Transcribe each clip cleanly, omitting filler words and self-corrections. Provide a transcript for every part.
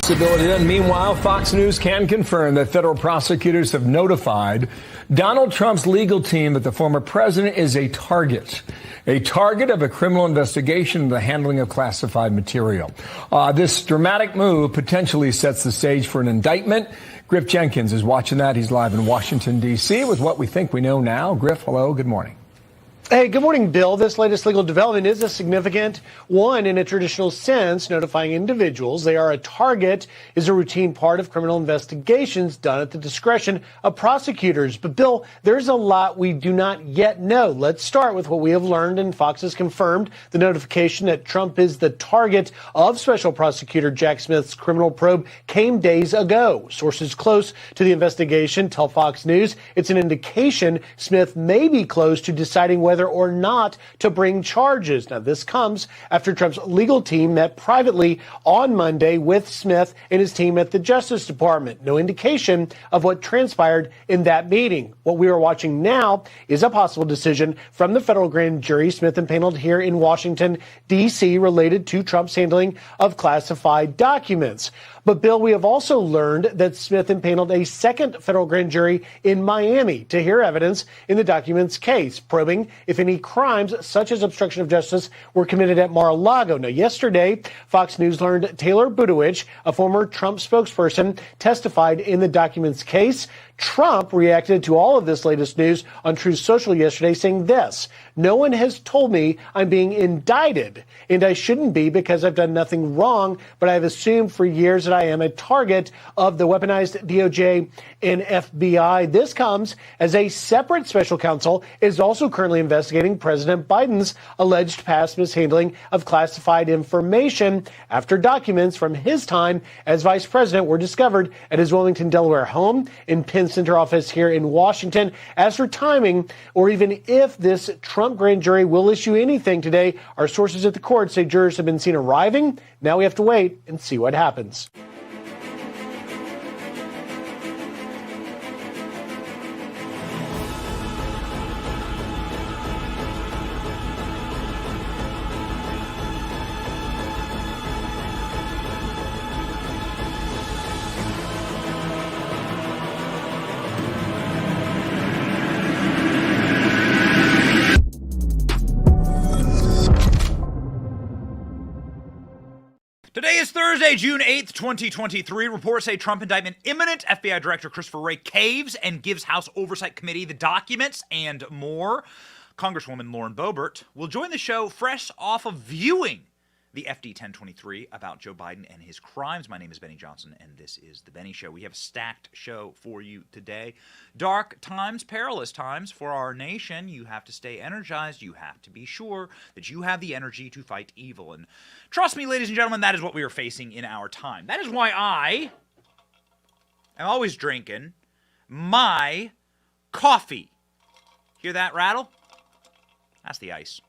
possibility then. Meanwhile, Fox News can confirm that federal prosecutors have notified Donald Trump's legal team that the former president is a target of a criminal investigation into the handling of classified material. This dramatic move potentially sets the stage for an indictment. Griff Jenkins is watching that. He's live in Washington, D.C. with what we think we know now. Griff, hello. Good morning. Hey, good morning, Bill. This latest legal development is a significant one in a traditional sense, notifying individuals they are a target is a routine part of criminal investigations done at the discretion of prosecutors. But, Bill, there's a lot we do not yet know. Let's start with what we have learned, and Fox has confirmed the notification that Trump is the target of Special Prosecutor Jack Smith's criminal probe came days ago. Sources close to the investigation tell Fox News it's an indication Smith may be close to deciding whether or not to bring charges. Now, this comes after Trump's legal team met privately on Monday with Smith and his team at the Justice Department. No indication of what transpired in that meeting. What we are watching now is a possible decision from the federal grand jury Smith impaneled here in Washington, D.C., related to Trump's handling of classified documents. But, Bill, we have also learned that Smith impaneled a second federal grand jury in Miami to hear evidence in the documents case, probing if any crimes such as obstruction of justice were committed at Mar-a-Lago. Now, yesterday, Fox News learned Taylor Budowich, a former Trump spokesperson, testified in the documents case. Trump reacted to all of this latest news on Truth Social yesterday, saying this: "No one has told me I'm being indicted, and I shouldn't be because I've done nothing wrong, but I've assumed for years that I am a target of the weaponized DOJ and FBI." This comes as a separate special counsel is also currently investigating President Biden's alleged past mishandling of classified information after documents from his time as vice president were discovered at his Wilmington, Delaware home in Penn Center office here in Washington. As for timing, or even if this Trump grand jury will issue anything today, our sources at the court say jurors have been seen arriving. Now we have to wait and see what happens. Today is Thursday, June 8th, 2023. Reports say Trump indictment imminent. FBI Director Christopher Wray caves and gives House Oversight Committee the documents and more. Congresswoman Lauren Boebert will join the show fresh off of viewing the FD 1023 about Joe Biden and his crimes. My name is Benny Johnson, and this is The Benny Show. We have a stacked show for you today. Dark times, perilous times for our nation. You have to stay energized. You have to be sure that you have the energy to fight evil. And trust me, ladies and gentlemen, that is what we are facing in our time. That is why I am always drinking my coffee. Hear that rattle? That's the ice.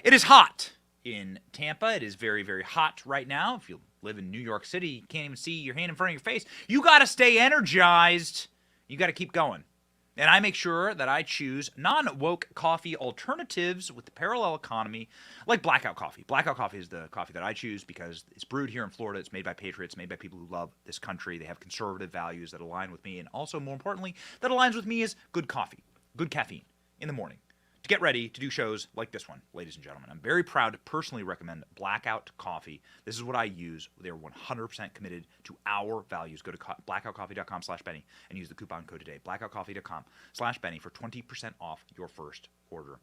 It is hot in Tampa. It is very, very hot right now. If you live in New York City, you can't even see your hand in front of your face. You got to stay energized. You got to keep going. And I make sure that I choose non-woke coffee alternatives with the parallel economy, like Blackout Coffee. Blackout Coffee is the coffee that I choose because it's brewed here in Florida. It's made by patriots, made by people who love this country. They have conservative values that align with me, and also, more importantly, that aligns with me is good coffee, good caffeine in the morning to get ready to do shows like this one, ladies and gentlemen. I'm very proud to personally recommend Blackout Coffee. This is what I use. They're 100% committed to our values. Go to blackoutcoffee.com/Benny and use the coupon code today. Blackoutcoffee.com/Benny for 20% off your first order.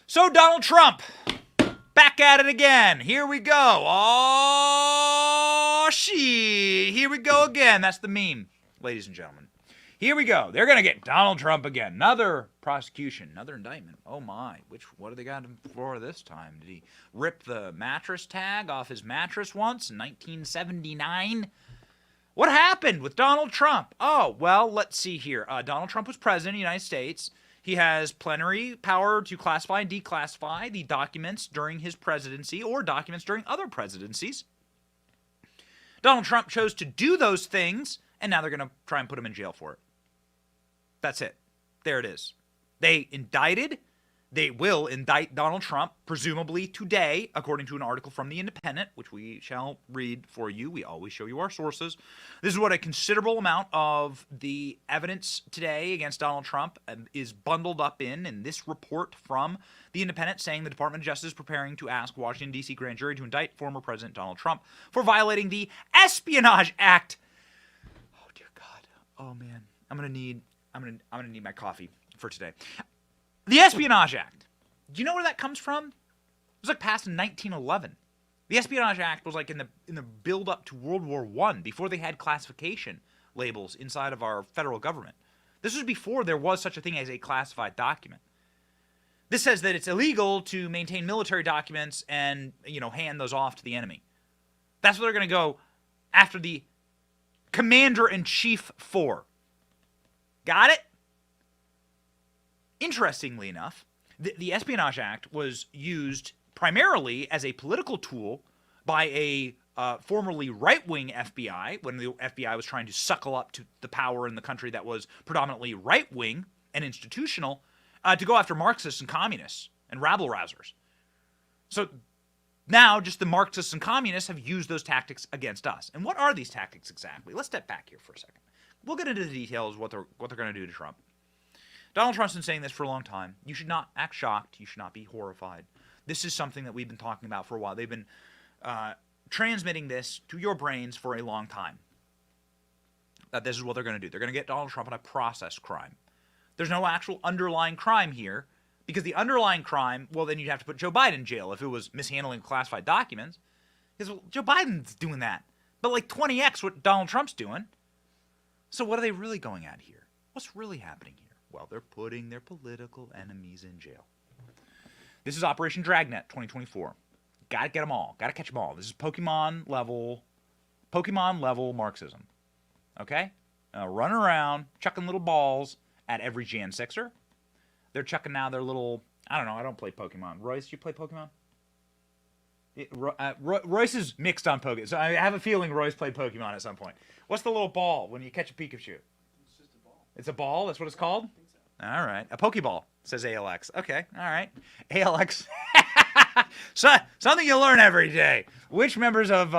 So Donald Trump, back at it again. Here we go. Oh, here we go again. That's the meme, ladies and gentlemen. Here we go. They're going to get Donald Trump again. Another prosecution, another indictment. Oh, my. What do they got him for this time? Did he rip the mattress tag off his mattress once in 1979? What happened with Donald Trump? Oh, well, let's see here. Donald Trump was president of the United States. He has plenary power to classify and declassify the documents during his presidency or documents during other presidencies. Donald Trump chose to do those things, and now they're going to try and put him in jail for it. That's it. There it is. They indicted They will indict Donald Trump, presumably today, according to an article from The Independent, which we shall read for you. We always show you our sources. This is what a considerable amount of the evidence today against Donald Trump is bundled up in this report from The Independent, saying the Department of Justice is preparing to ask Washington, D.C. grand jury to indict former President Donald Trump for violating the Espionage Act. Oh, dear God. Oh, man. I'm gonna need my coffee for today. The Espionage Act. Do you know where that comes from? It was like passed in 1911. The Espionage Act was like in the build up to World War I, before they had classification labels inside of our federal government. This was before there was such a thing as a classified document. This says that it's illegal to maintain military documents and, hand those off to the enemy. That's what they're going to go after the commander-in-chief for. Got it? Interestingly enough, the Espionage Act was used primarily as a political tool by a formerly right-wing FBI, when the FBI was trying to suckle up to the power in the country that was predominantly right-wing and institutional, to go after Marxists and communists and rabble-rousers. So now just the Marxists and communists have used those tactics against us. And what are these tactics exactly? Let's step back here for a second. We'll get into the details of what they're going to do to Trump. Donald Trump's been saying this for a long time. You should not act shocked. You should not be horrified. This is something that we've been talking about for a while. They've been transmitting this to your brains for a long time. That this is what they're going to do. They're going to get Donald Trump on a process crime. There's no actual underlying crime here, because the underlying crime, well, then you'd have to put Joe Biden in jail if it was mishandling classified documents. Because Joe Biden's doing that. But like 20x what Donald Trump's doing. So what are they really going at here? What's really happening here? Well, they're putting their political enemies in jail. This is Operation Dragnet 2024. Gotta get them all. Gotta catch them all. This is Pokemon level Marxism. Okay? Running around, chucking little balls at every Jan 6er. They're chucking now their little, I don't know, I don't play Pokemon. Royce, you play Pokemon? Royce is mixed on Pokemon, so I have a feeling Royce played Pokemon at some point. What's the little ball when you catch a Pikachu? It's just a ball. It's a ball? That's what it's called? I think so. All right. A Pokeball, says ALX. Okay, all right. ALX. So, something you learn every day. Which members of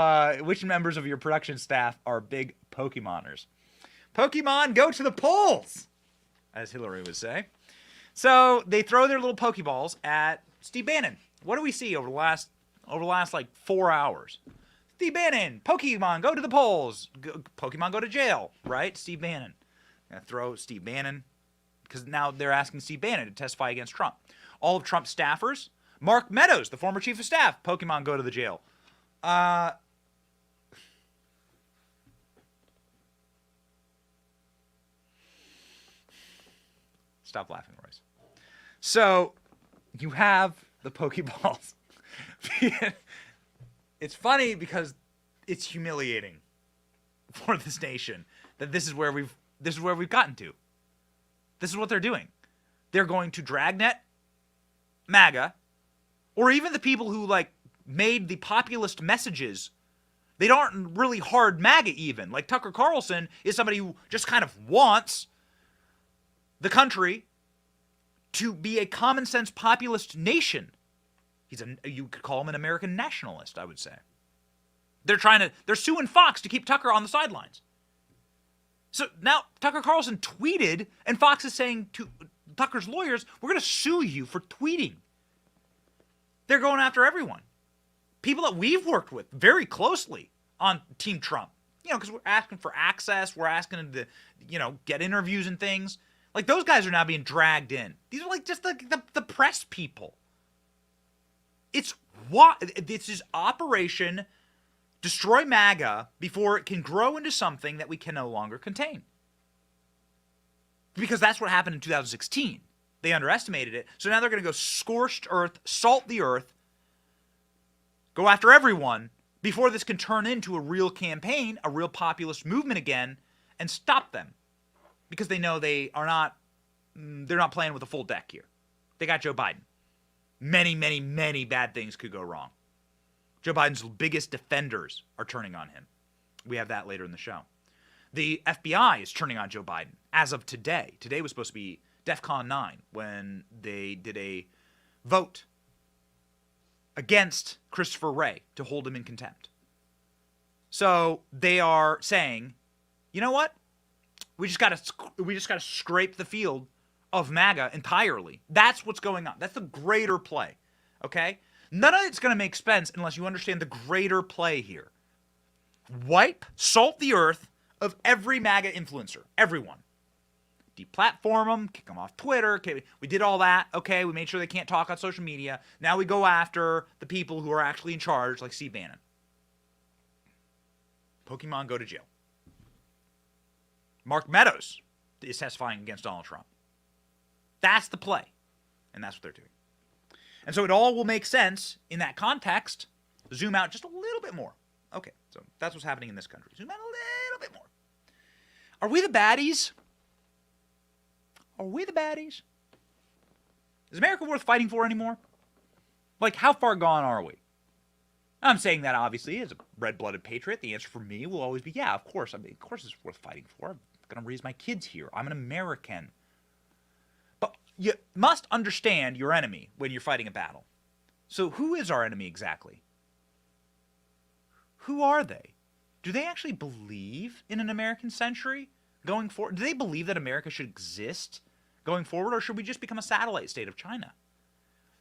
your production staff are big Pokemoners? Pokemon, go to the polls, as Hillary would say. So they throw their little Pokeballs at Steve Bannon. What do we see over the last like 4 hours? Steve Bannon, Pokemon, go to the polls. Pokemon, go to jail, right? Steve Bannon. Gonna throw Steve Bannon, because now they're asking Steve Bannon to testify against Trump. All of Trump's staffers. Mark Meadows, the former chief of staff. Pokemon, go to the jail. Stop laughing, Royce. So you have the Pokeballs. It's funny because it's humiliating for this nation that this is where we've gotten to. This is what they're doing. They're going to dragnet MAGA, or even the people who like made the populist messages. They aren't really hard MAGA even. Like Tucker Carlson is somebody who just kind of wants the country to be a common sense populist nation. You could call him an American nationalist, I would say. They're suing Fox to keep Tucker on the sidelines. So now Tucker Carlson tweeted, and Fox is saying to Tucker's lawyers, we're going to sue you for tweeting. They're going after everyone. People that we've worked with very closely on Team Trump. Because we're asking for access, we're asking them to, get interviews and things. Like, those guys are now being dragged in. These are like just the press people. This is Operation Destroy MAGA before it can grow into something that we can no longer contain. Because that's what happened in 2016. They underestimated it. So now they're going to go scorched earth, salt the earth, go after everyone before this can turn into a real campaign, a real populist movement again, and stop them. Because they know they're not playing with a full deck here. They got Joe Biden. Many, many, many bad things could go wrong. Joe Biden's biggest defenders are turning on him. We have that later in the show. The FBI is turning on Joe Biden as of today. Today was supposed to be DEFCON 9 when they did a vote against Christopher Wray to hold him in contempt. So they are saying, you know what? We just got to scrape the field of MAGA entirely. That's what's going on. That's the greater play. Okay? None of it's going to make sense unless you understand the greater play here. Salt the earth of every MAGA influencer. Everyone. Deplatform them, kick them off Twitter. Okay, we did all that. Okay, we made sure they can't talk on social media. Now we go after the people who are actually in charge, like Steve Bannon. Pokemon go to jail. Mark Meadows is testifying against Donald Trump. That's the play. And that's what they're doing. And so it all will make sense in that context. Zoom out just a little bit more. Okay, so that's what's happening in this country. Zoom out a little bit more. Are we the baddies? Are we the baddies? Is America worth fighting for anymore? Like, how far gone are we? I'm saying that, obviously, as a red-blooded patriot, the answer for me will always be, yeah, of course. I mean, of course it's worth fighting for. I'm going to raise my kids here. I'm an American. But you must understand your enemy when you're fighting a battle. So who is our enemy exactly? Who are they? Do they actually believe in an American century going forward? Do they believe that America should exist going forward, or should we just become a satellite state of China?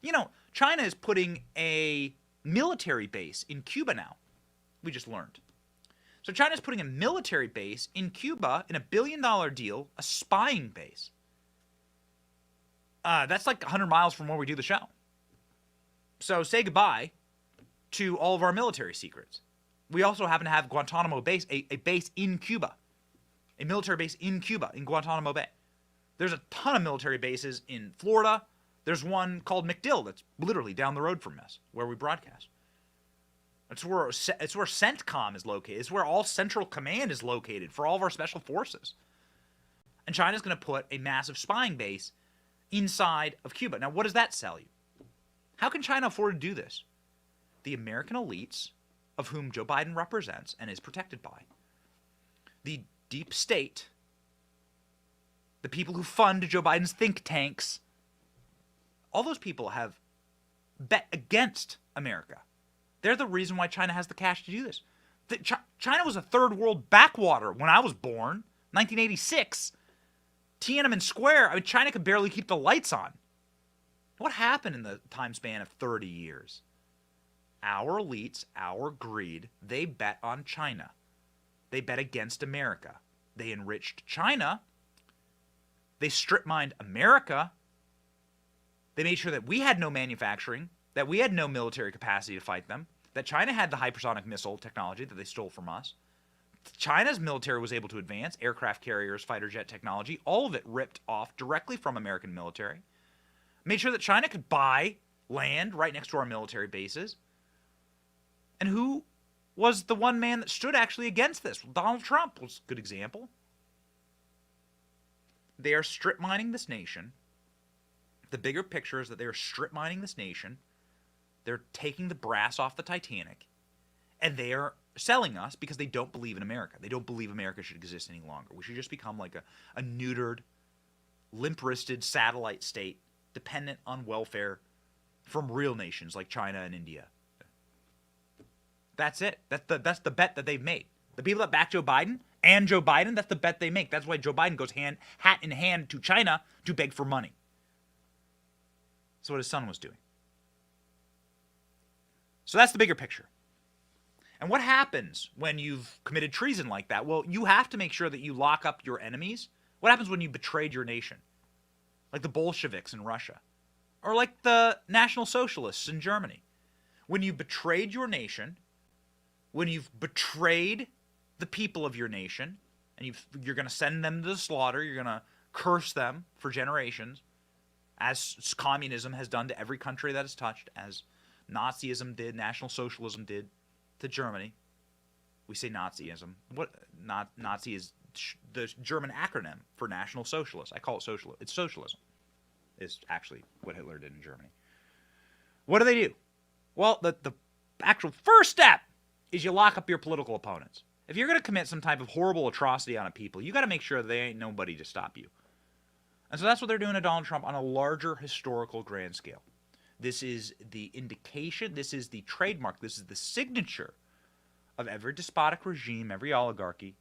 You know, China is putting a military base in Cuba now. We just learned. So China's putting a military base in Cuba in $1 billion deal, a spying base. That's like 100 miles from where we do the show. So say goodbye to all of our military secrets. We also happen to have Guantanamo Base, a base in Cuba. A military base in Cuba, in Guantanamo Bay. There's a ton of military bases in Florida. There's one called MacDill that's literally down the road from us, where we broadcast. It's where CENTCOM is located. It's where all Central Command is located for all of our special forces. And China's going to put a massive spying base inside of Cuba. Now, what does that sell you? How can China afford to do this? The American elites, of whom Joe Biden represents and is protected by, the deep state, the people who fund Joe Biden's think tanks, all those people have bet against America. They're the reason why China has the cash to do this. China was a third world backwater when I was born, 1986. Tiananmen Square, I mean, China could barely keep the lights on. What happened in the time span of 30 years? Our elites, our greed, they bet on China. They bet against America. They enriched China. They strip-mined America. They made sure that we had no manufacturing, that we had no military capacity to fight them, that China had the hypersonic missile technology that they stole from us. China's military was able to advance, aircraft carriers, fighter jet technology, all of it ripped off directly from American military. Made sure that China could buy land right next to our military bases. And who was the one man that stood actually against this? Well, Donald Trump was a good example. They are strip mining this nation. The bigger picture is that they are strip mining this nation. They're taking the brass off the Titanic. And they are selling us because they don't believe in America. They don't believe America should exist any longer. We should just become like a neutered, limp-wristed satellite state dependent on welfare from real nations like China and India. That's it. That's the bet that they've made. The people that back Joe Biden and Joe Biden, that's the bet they make. That's why Joe Biden goes hat in hand to China to beg for money. That's what his son was doing. So that's the bigger picture. And what happens when you've committed treason like that? Well, you have to make sure that you lock up your enemies. What happens when you betrayed your nation? Like the Bolsheviks in Russia. Or like the National Socialists in Germany. When you betrayed your nation, when you've betrayed the people of your nation, and you're going to send them to the slaughter, you're going to curse them for generations, as communism has done to every country that it's touched, as Nazism did, National Socialism did to Germany. We say Nazism. Nazi is the German acronym for National Socialist. I call it socialism. It's socialism. It's actually what Hitler did in Germany. What do? Well, the actual first step is you lock up your political opponents. If you're going to commit some type of horrible atrocity on a people, you got to make sure there ain't nobody to stop you. And so that's what they're doing to Donald Trump on a larger historical grand scale. This is the indication, this is the trademark, this is the signature of every despotic regime, every oligarchy,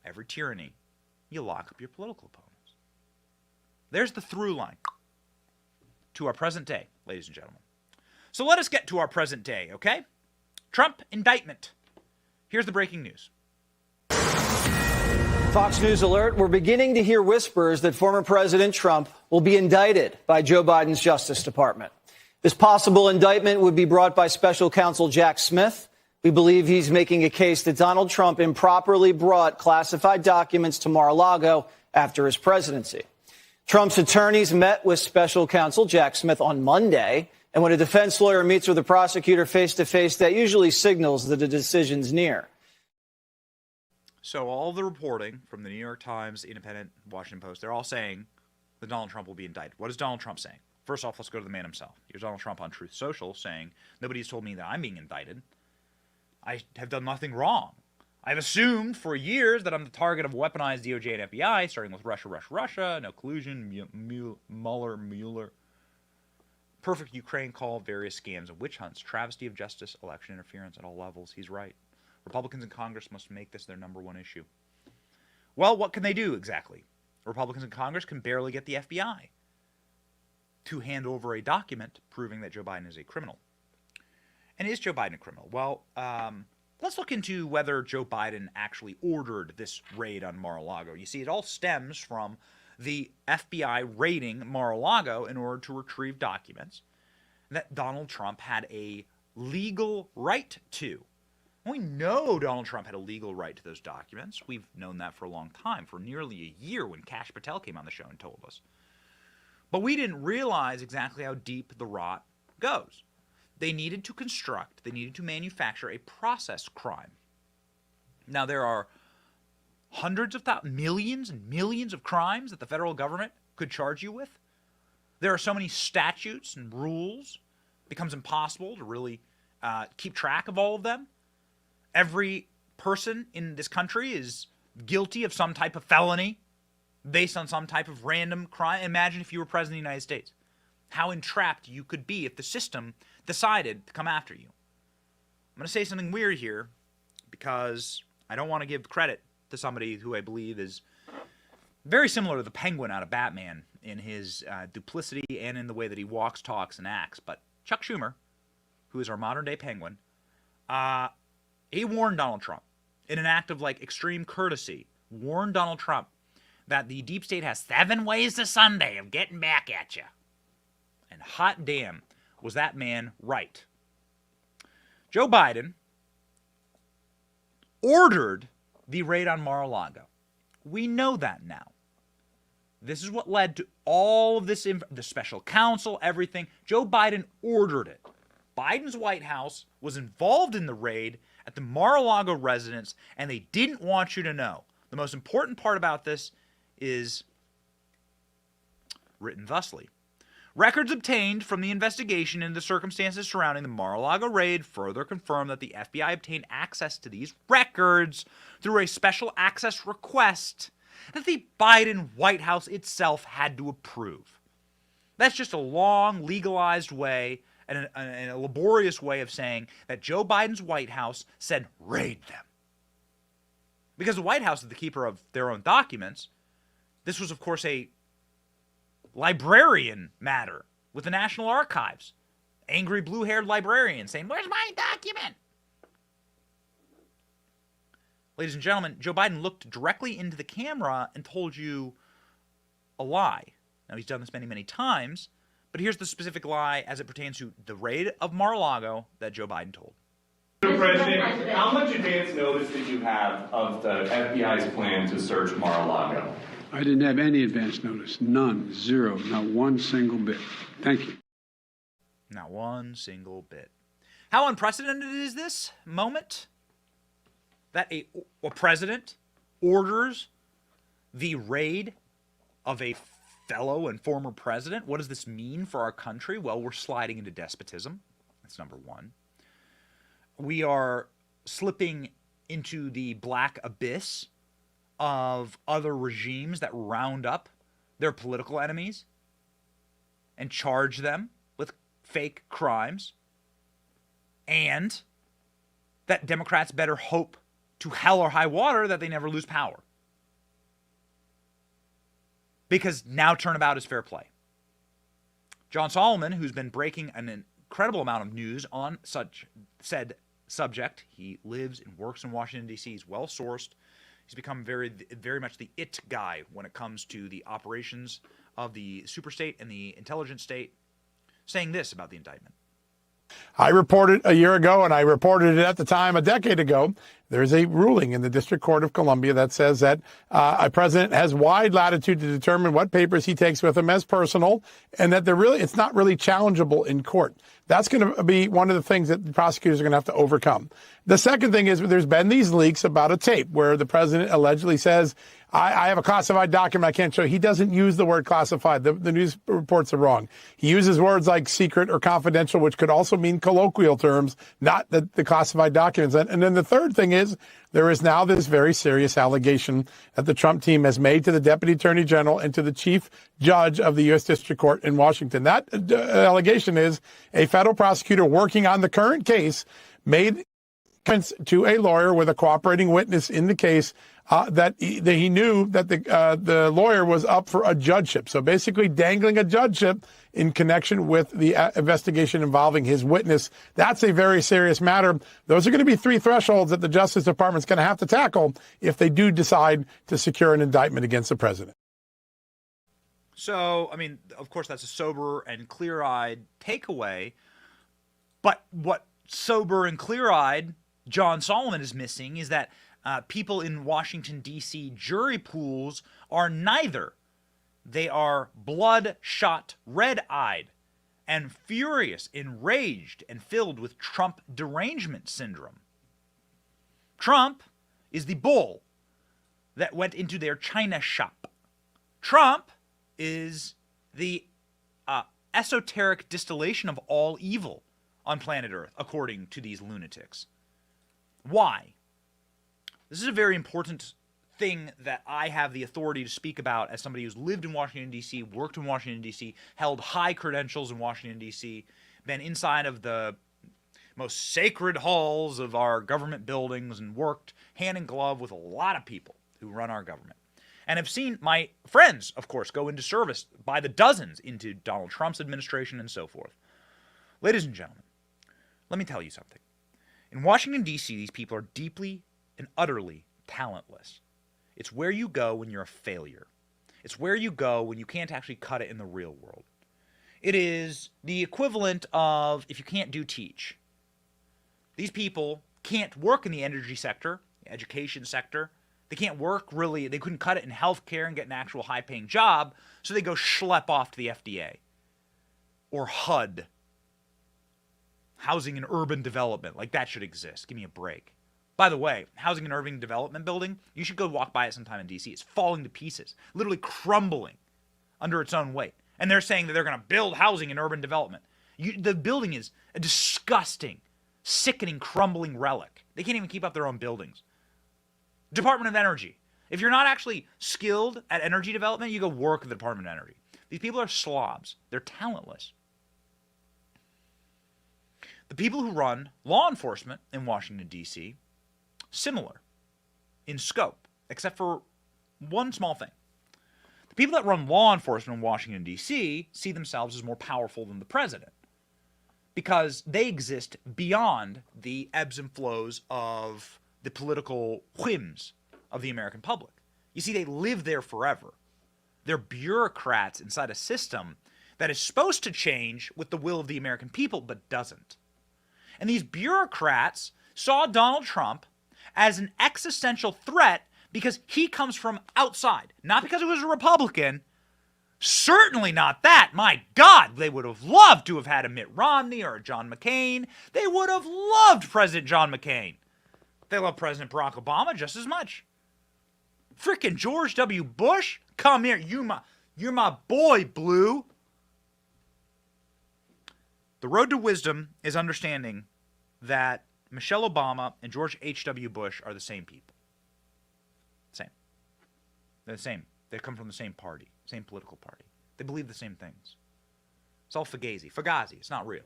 every tyranny. You lock up your political opponents. There's the through line to our present day, ladies and gentlemen. So let us get to our present day, okay? Trump indictment. Here's the breaking news. Fox News alert. We're beginning to hear whispers that former President Trump will be indicted by Joe Biden's Justice Department. This possible indictment would be brought by special counsel Jack Smith. We believe he's making a case that Donald Trump improperly brought classified documents to Mar-a-Lago after his presidency. Trump's attorneys met with special counsel Jack Smith on Monday, and when a defense lawyer meets with a prosecutor face-to-face, that usually signals that a decision's near. So all the reporting from the New York Times, Independent, Washington Post, they're all saying that Donald Trump will be indicted. What is Donald Trump saying? First off, let's go to the man himself. Here's Donald Trump on Truth Social saying, nobody's told me that I'm being indicted. I have done nothing wrong. I've assumed for years that I'm the target of weaponized DOJ and FBI, starting with Russia, no collusion, Mueller, perfect Ukraine call, various scams and witch hunts, travesty of justice, election interference at all levels. He's right. Republicans in Congress must make this their number one issue. Well, what can they do exactly? Republicans in Congress can barely get the FBI to hand over a document proving that Joe Biden is a criminal. And is Joe Biden a criminal? Well, let's look into whether Joe Biden actually ordered this raid on Mar-a-Lago. You see, it all stems from the FBI raiding Mar-a-Lago in order to retrieve documents that Donald Trump had a legal right to. We know Donald Trump had a legal right to those documents. We've known that for a long time, for nearly a year when Kash Patel came on the show and told us. But we didn't realize exactly how deep the rot goes. They needed to construct, they needed to manufacture a process crime. Now, there are hundreds of thousands, millions and millions of crimes that the federal government could charge you with. There are so many statutes and rules, it becomes impossible to really keep track of all of them. Every person in this country is guilty of some type of felony based on some type of random crime. Imagine if you were president of the United States. How entrapped you could be if the system decided to come after you. I'm going to say something weird here because I don't want to give credit to somebody who I believe is very similar to the Penguin out of Batman in his duplicity and in the way that he walks, talks, and acts. But Chuck Schumer, who is our modern-day Penguin, he warned Donald Trump in an act of extreme courtesy, warned Donald Trump that the deep state has 7 ways to Sunday of getting back at you. And hot damn, was that man right. Joe Biden ordered the raid on Mar-a-Lago. We know that now. This is what led to all of this, the special counsel, everything. Joe Biden ordered it. Biden's White House was involved in the raid at the Mar-a-Lago residence, and they didn't want you to know. The most important part about this is written thusly. Records obtained from the investigation into the circumstances surrounding the Mar-a-Lago raid further confirm that the FBI obtained access to these records through a special access request that the Biden White House itself had to approve. That's just a long, legalized way and a laborious way of saying that Joe Biden's White House said raid them. Because the White House is the keeper of their own documents, this was, of course, a librarian matter with the National Archives. Angry blue-haired librarian saying, "Where's my document?" Ladies and gentlemen, Joe Biden looked directly into the camera and told you a lie. Now, he's done this many, many times, but here's the specific lie as it pertains to the raid of Mar-a-Lago that Joe Biden told. Mr. President, how much advance notice did you have of the FBI's plan to search Mar-a-Lago? I didn't have any advance notice. None. Zero. Not one single bit. Thank you. Not one single bit. How unprecedented is this moment that a president orders the raid of a fellow and former president? What does this mean for our country? Well, we're sliding into despotism. That's number one. We are slipping into the black abyss of other regimes that round up their political enemies and charge them with fake crimes, and that Democrats better hope to hell or high water that they never lose power. Because now turnabout is fair play. John Solomon, who's been breaking an incredible amount of news on such said subject, he lives and works in Washington, D.C. He's well sourced. He's become very, very much the it guy when it comes to the operations of the superstate and the intelligence state, saying this about the indictment. I reported a year ago, and I reported it at the time a decade ago. There's a ruling in the District Court of Columbia that says that a president has wide latitude to determine what papers he takes with him as personal, and that it's not really challengeable in court. That's going to be one of the things that the prosecutors are going to have to overcome. The second thing is there's been these leaks about a tape where the president allegedly says, I have a classified document I can't show. He doesn't use the word classified. The news reports are wrong. He uses words like secret or confidential, which could also mean colloquial terms, not the classified documents. And then the third thing is there is now this very serious allegation that the Trump team has made to the Deputy Attorney General and to the Chief Judge of the U.S. District Court in Washington. That allegation is a federal prosecutor working on the current case made to a lawyer with a cooperating witness in the case that he knew that the lawyer was up for a judgeship. So basically dangling a judgeship in connection with the investigation involving his witness. That's a very serious matter. Those are going to be three thresholds that the Justice Department's going to have to tackle if they do decide to secure an indictment against the president. So, I mean, of course, that's a sober and clear-eyed takeaway. But what sober and clear-eyed John Solomon is missing is that people in Washington, D.C. jury pools are neither. They are bloodshot, red-eyed, and furious, enraged, and filled with Trump derangement syndrome. Trump is the bull that went into their china shop. Trump is the esoteric distillation of all evil on planet Earth, according to these lunatics. Why? This is a very important thing that I have the authority to speak about as somebody who's lived in Washington, D.C., worked in Washington, D.C., held high credentials in Washington, D.C., been inside of the most sacred halls of our government buildings and worked hand in glove with a lot of people who run our government. And have seen my friends, of course, go into service by the dozens into Donald Trump's administration and so forth. Ladies and gentlemen, let me tell you something. In Washington, D.C., these people are deeply and utterly talentless. It's where you go when you're a failure. It's where you go when you can't actually cut it in the real world. It is the equivalent of if you can't do, teach. These people can't work in the energy sector, the education sector. They can't work really. They couldn't cut it in healthcare and get an actual high-paying job, so they go schlep off to the FDA or HUD. Housing and Urban Development, like that should exist. Give me a break. By the way, Housing and Urban Development building, you should go walk by it sometime in D.C. It's falling to pieces, literally crumbling under its own weight. And they're saying that they're going to build housing and urban development. The building is a disgusting, sickening, crumbling relic. They can't even keep up their own buildings. Department of Energy. If you're not actually skilled at energy development, you go work at the Department of Energy. These people are slobs. They're talentless. The people who run law enforcement in Washington, D.C., similar in scope, except for one small thing. The people that run law enforcement in Washington, D.C. see themselves as more powerful than the president because they exist beyond the ebbs and flows of the political whims of the American public. You see, they live there forever. They're bureaucrats inside a system that is supposed to change with the will of the American people, but doesn't. And these bureaucrats saw Donald Trump as an existential threat because he comes from outside, not because he was a Republican. Certainly not that. My God, they would have loved to have had a Mitt Romney or a John McCain. They would have loved President John McCain. They love President Barack Obama just as much. Frickin' George W. Bush, come here. You're my boy, Blue. The road to wisdom is understanding that Michelle Obama and George H.W. Bush are the same people. Same. They're the same. They come from the same party, same political party. They believe the same things. It's all Fugazi. It's not real.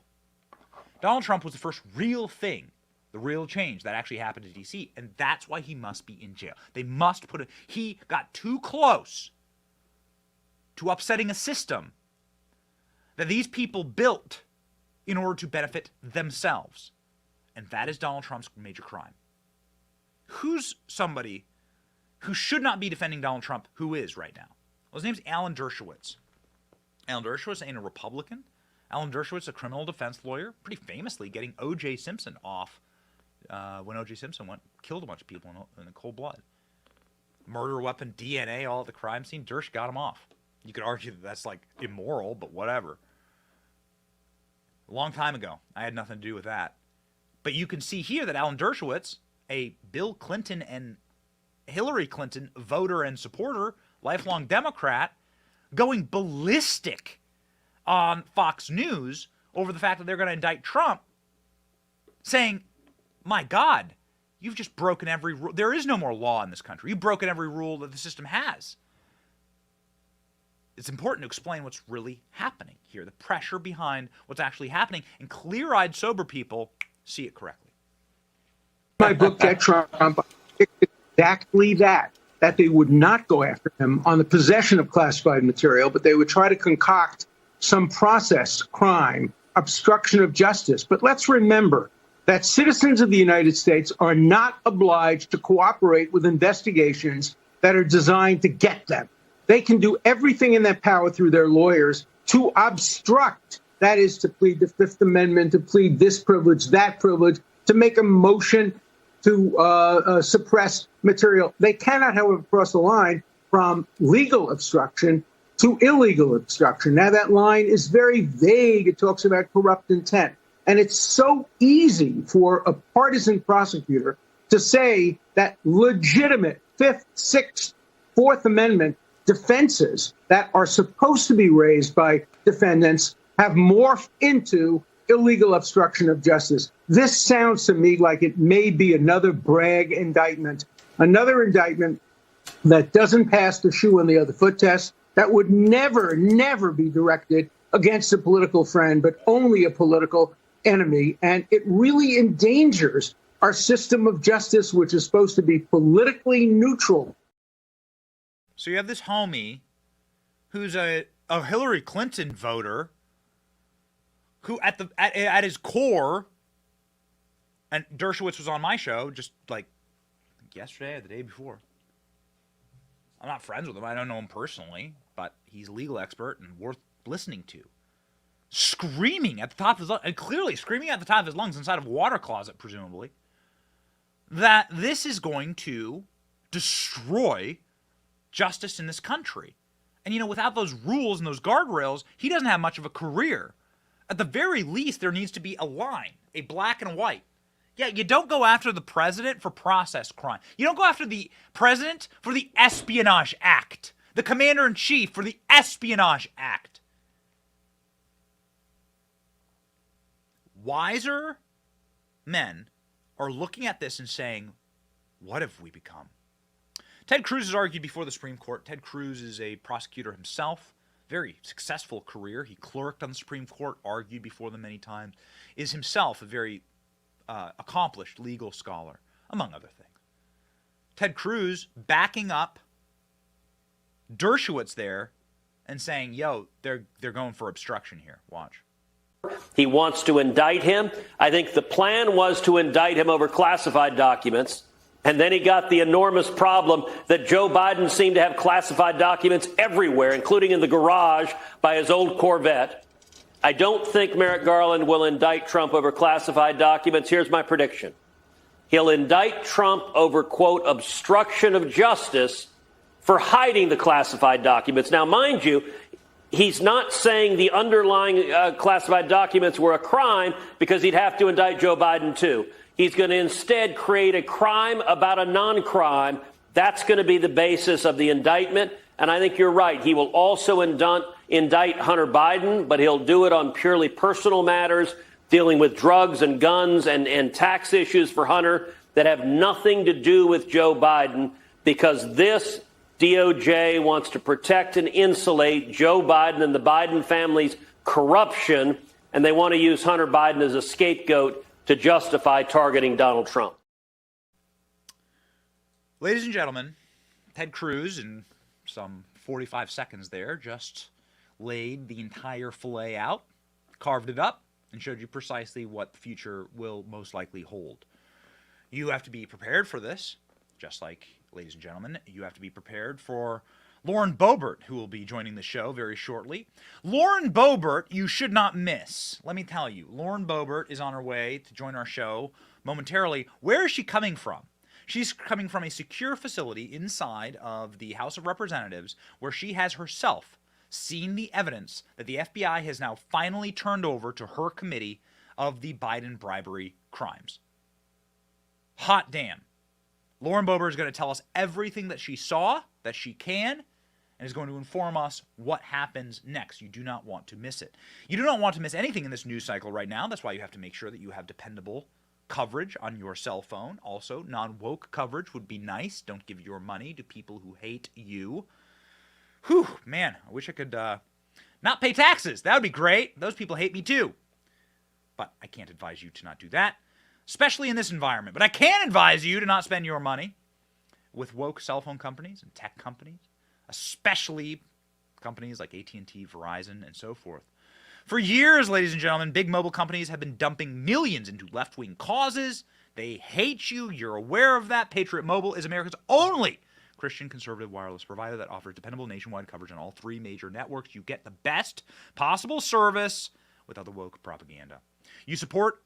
Donald Trump was the first real thing, the real change that actually happened in D.C., and that's why he must be in jail. They must put it. He got too close to upsetting a system that these people built in order to benefit themselves. And that is Donald Trump's major crime. Who's somebody who should not be defending Donald Trump who is right now? Well, his name's Alan Dershowitz. Alan Dershowitz ain't a Republican. Alan Dershowitz, a criminal defense lawyer, pretty famously getting O.J. Simpson off when O.J. Simpson killed a bunch of people in cold blood. Murder weapon, DNA, all at the crime scene. Dersh got him off. You could argue that that's like immoral, but whatever. A long time ago, I had nothing to do with that. But you can see here that Alan Dershowitz, a Bill Clinton and Hillary Clinton voter and supporter, lifelong Democrat, going ballistic on Fox News over the fact that they're going to indict Trump, saying, my God, you've just broken every rule. There is no more law in this country. You've broken every rule that the system has. It's important to explain what's really happening here, the pressure behind what's actually happening, and clear-eyed, sober people see it correctly. My book, Get Trump, exactly that they would not go after him on the possession of classified material, but they would try to concoct some process crime, obstruction of justice. But let's remember that citizens of the United States are not obliged to cooperate with investigations that are designed to get them. They can do everything in their power through their lawyers to obstruct, that is, to plead the Fifth Amendment, to plead this privilege, that privilege, to make a motion to suppress material. They cannot, however, cross the line from legal obstruction to illegal obstruction. Now, that line is very vague. It talks about corrupt intent. And it's so easy for a partisan prosecutor to say that legitimate Fifth, Sixth, Fourth Amendment defenses that are supposed to be raised by defendants have morphed into illegal obstruction of justice. This sounds to me like it may be another Bragg indictment, another indictment that doesn't pass the shoe on the other foot test, that would never, never be directed against a political friend, but only a political enemy. And it really endangers our system of justice, which is supposed to be politically neutral. So you have this homie who's a Hillary Clinton voter who at his core, and Dershowitz was on my show just like yesterday or the day before. I'm not friends with him. I don't know him personally, but he's a legal expert and worth listening to. Screaming at the top of his lungs, and clearly screaming at the top of his lungs inside of a water closet, presumably, that this is going to destroy justice in this country. And, without those rules and those guardrails, he doesn't have much of a career. At the very least, there needs to be a line, a black and white. Yeah, you don't go after the president for process crime. You don't go after the president for the Espionage Act, the commander-in-chief for the Espionage Act. Wiser men are looking at this and saying, what have we become? Ted Cruz has argued before the Supreme Court. Ted Cruz is a prosecutor himself, very successful career. He clerked on the Supreme Court, argued before them many times, is himself a very accomplished legal scholar, among other things. Ted Cruz backing up Dershowitz there and saying, yo, they're going for obstruction here. Watch. He wants to indict him. I think the plan was to indict him over classified documents. And then he got the enormous problem that Joe Biden seemed to have classified documents everywhere, including in the garage by his old Corvette. I don't think Merrick Garland will indict Trump over classified documents. Here's my prediction. He'll indict Trump over, quote, obstruction of justice for hiding the classified documents. Now, mind you, he's not saying the underlying classified documents were a crime because he'd have to indict Joe Biden, too. He's going to instead create a crime about a non-crime. That's going to be the basis of the indictment. And I think you're right. He will also indict Hunter Biden, but he'll do it on purely personal matters, dealing with drugs and guns and tax issues for Hunter that have nothing to do with Joe Biden, because this DOJ wants to protect and insulate Joe Biden and the Biden family's corruption, and they want to use Hunter Biden as a scapegoat to justify targeting Donald Trump. Ladies and gentlemen, Ted Cruz, in some 45 seconds there, just laid the entire fillet out, carved it up, and showed you precisely what the future will most likely hold. You have to be prepared for this, just like, ladies and gentlemen, you have to be prepared for Lauren Boebert, who will be joining the show very shortly. Lauren Boebert, you should not miss. Let me tell you, Lauren Boebert is on her way to join our show momentarily. Where is she coming from? She's coming from a secure facility inside of the House of Representatives where she has herself seen the evidence that the FBI has now finally turned over to her committee of the Biden bribery crimes. Hot damn. Lauren Boebert is going to tell us everything that she saw, that she can, and is going to inform us what happens next. You do not want to miss it. You do not want to miss anything in this news cycle right now. That's why you have to make sure that you have dependable coverage on your cell phone. Also, non-woke coverage would be nice. Don't give your money to people who hate you. Whew, man, I wish I could not pay taxes. That would be great. Those people hate me too. But I can't advise you to not do that, especially in this environment. But I can advise you to not spend your money with woke cell phone companies and tech companies, especially companies like AT&T, Verizon, and so forth. For years, ladies and gentlemen, big mobile companies have been dumping millions into left-wing causes. They hate you. You're aware of that. Patriot Mobile is America's only Christian conservative wireless provider that offers dependable nationwide coverage on all three major networks. You get the best possible service without the woke propaganda. You support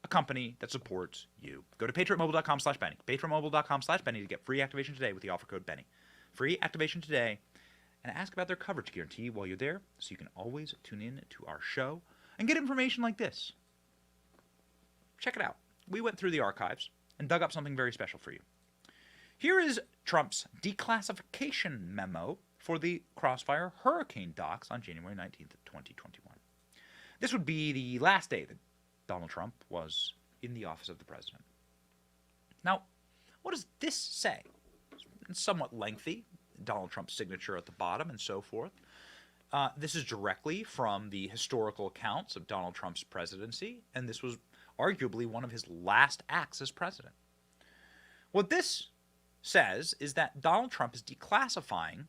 a company that supports you. Go to patriotmobile.com/Benny. patriotmobile.com/Benny to get free activation today with the offer code Benny. Free activation today. And ask about their coverage guarantee while you're there so you can always tune in to our show and get information like this. Check it out. We went through the archives and dug up something very special for you. Here is Trump's declassification memo for the Crossfire Hurricane docs on January 19th, 2021. This would be the last day that Donald Trump was in the office of the president. Now, what does this say? It's somewhat lengthy. Donald Trump's signature at the bottom and so forth. This is directly from the historical accounts of Donald Trump's presidency, and this was arguably one of his last acts as president. What this says is that Donald Trump is declassifying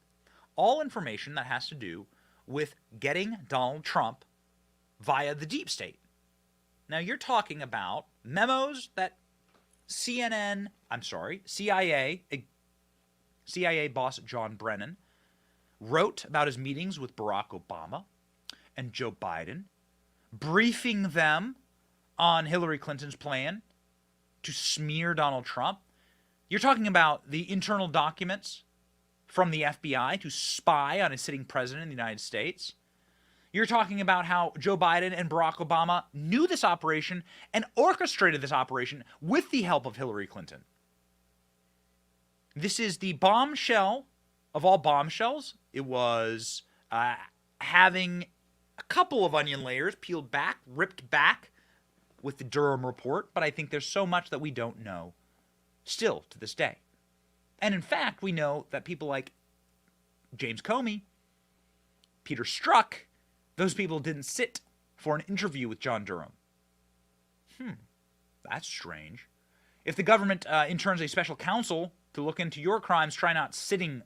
all information that has to do with getting Donald Trump via the deep state. Now, you're talking about memos that CIA boss John Brennan wrote about his meetings with Barack Obama and Joe Biden, briefing them on Hillary Clinton's plan to smear Donald Trump. You're talking about the internal documents from the FBI to spy on a sitting president of the United States. You're talking about how Joe Biden and Barack Obama knew this operation and orchestrated this operation with the help of Hillary Clinton. This is the bombshell of all bombshells. It was having a couple of onion layers peeled back, ripped back with the Durham report, but I think there's so much that we don't know still to this day. And in fact, we know that people like James Comey, Peter Strzok, those people didn't sit for an interview with John Durham. That's strange. If the government interns a special counsel to look into your crimes, try not sitting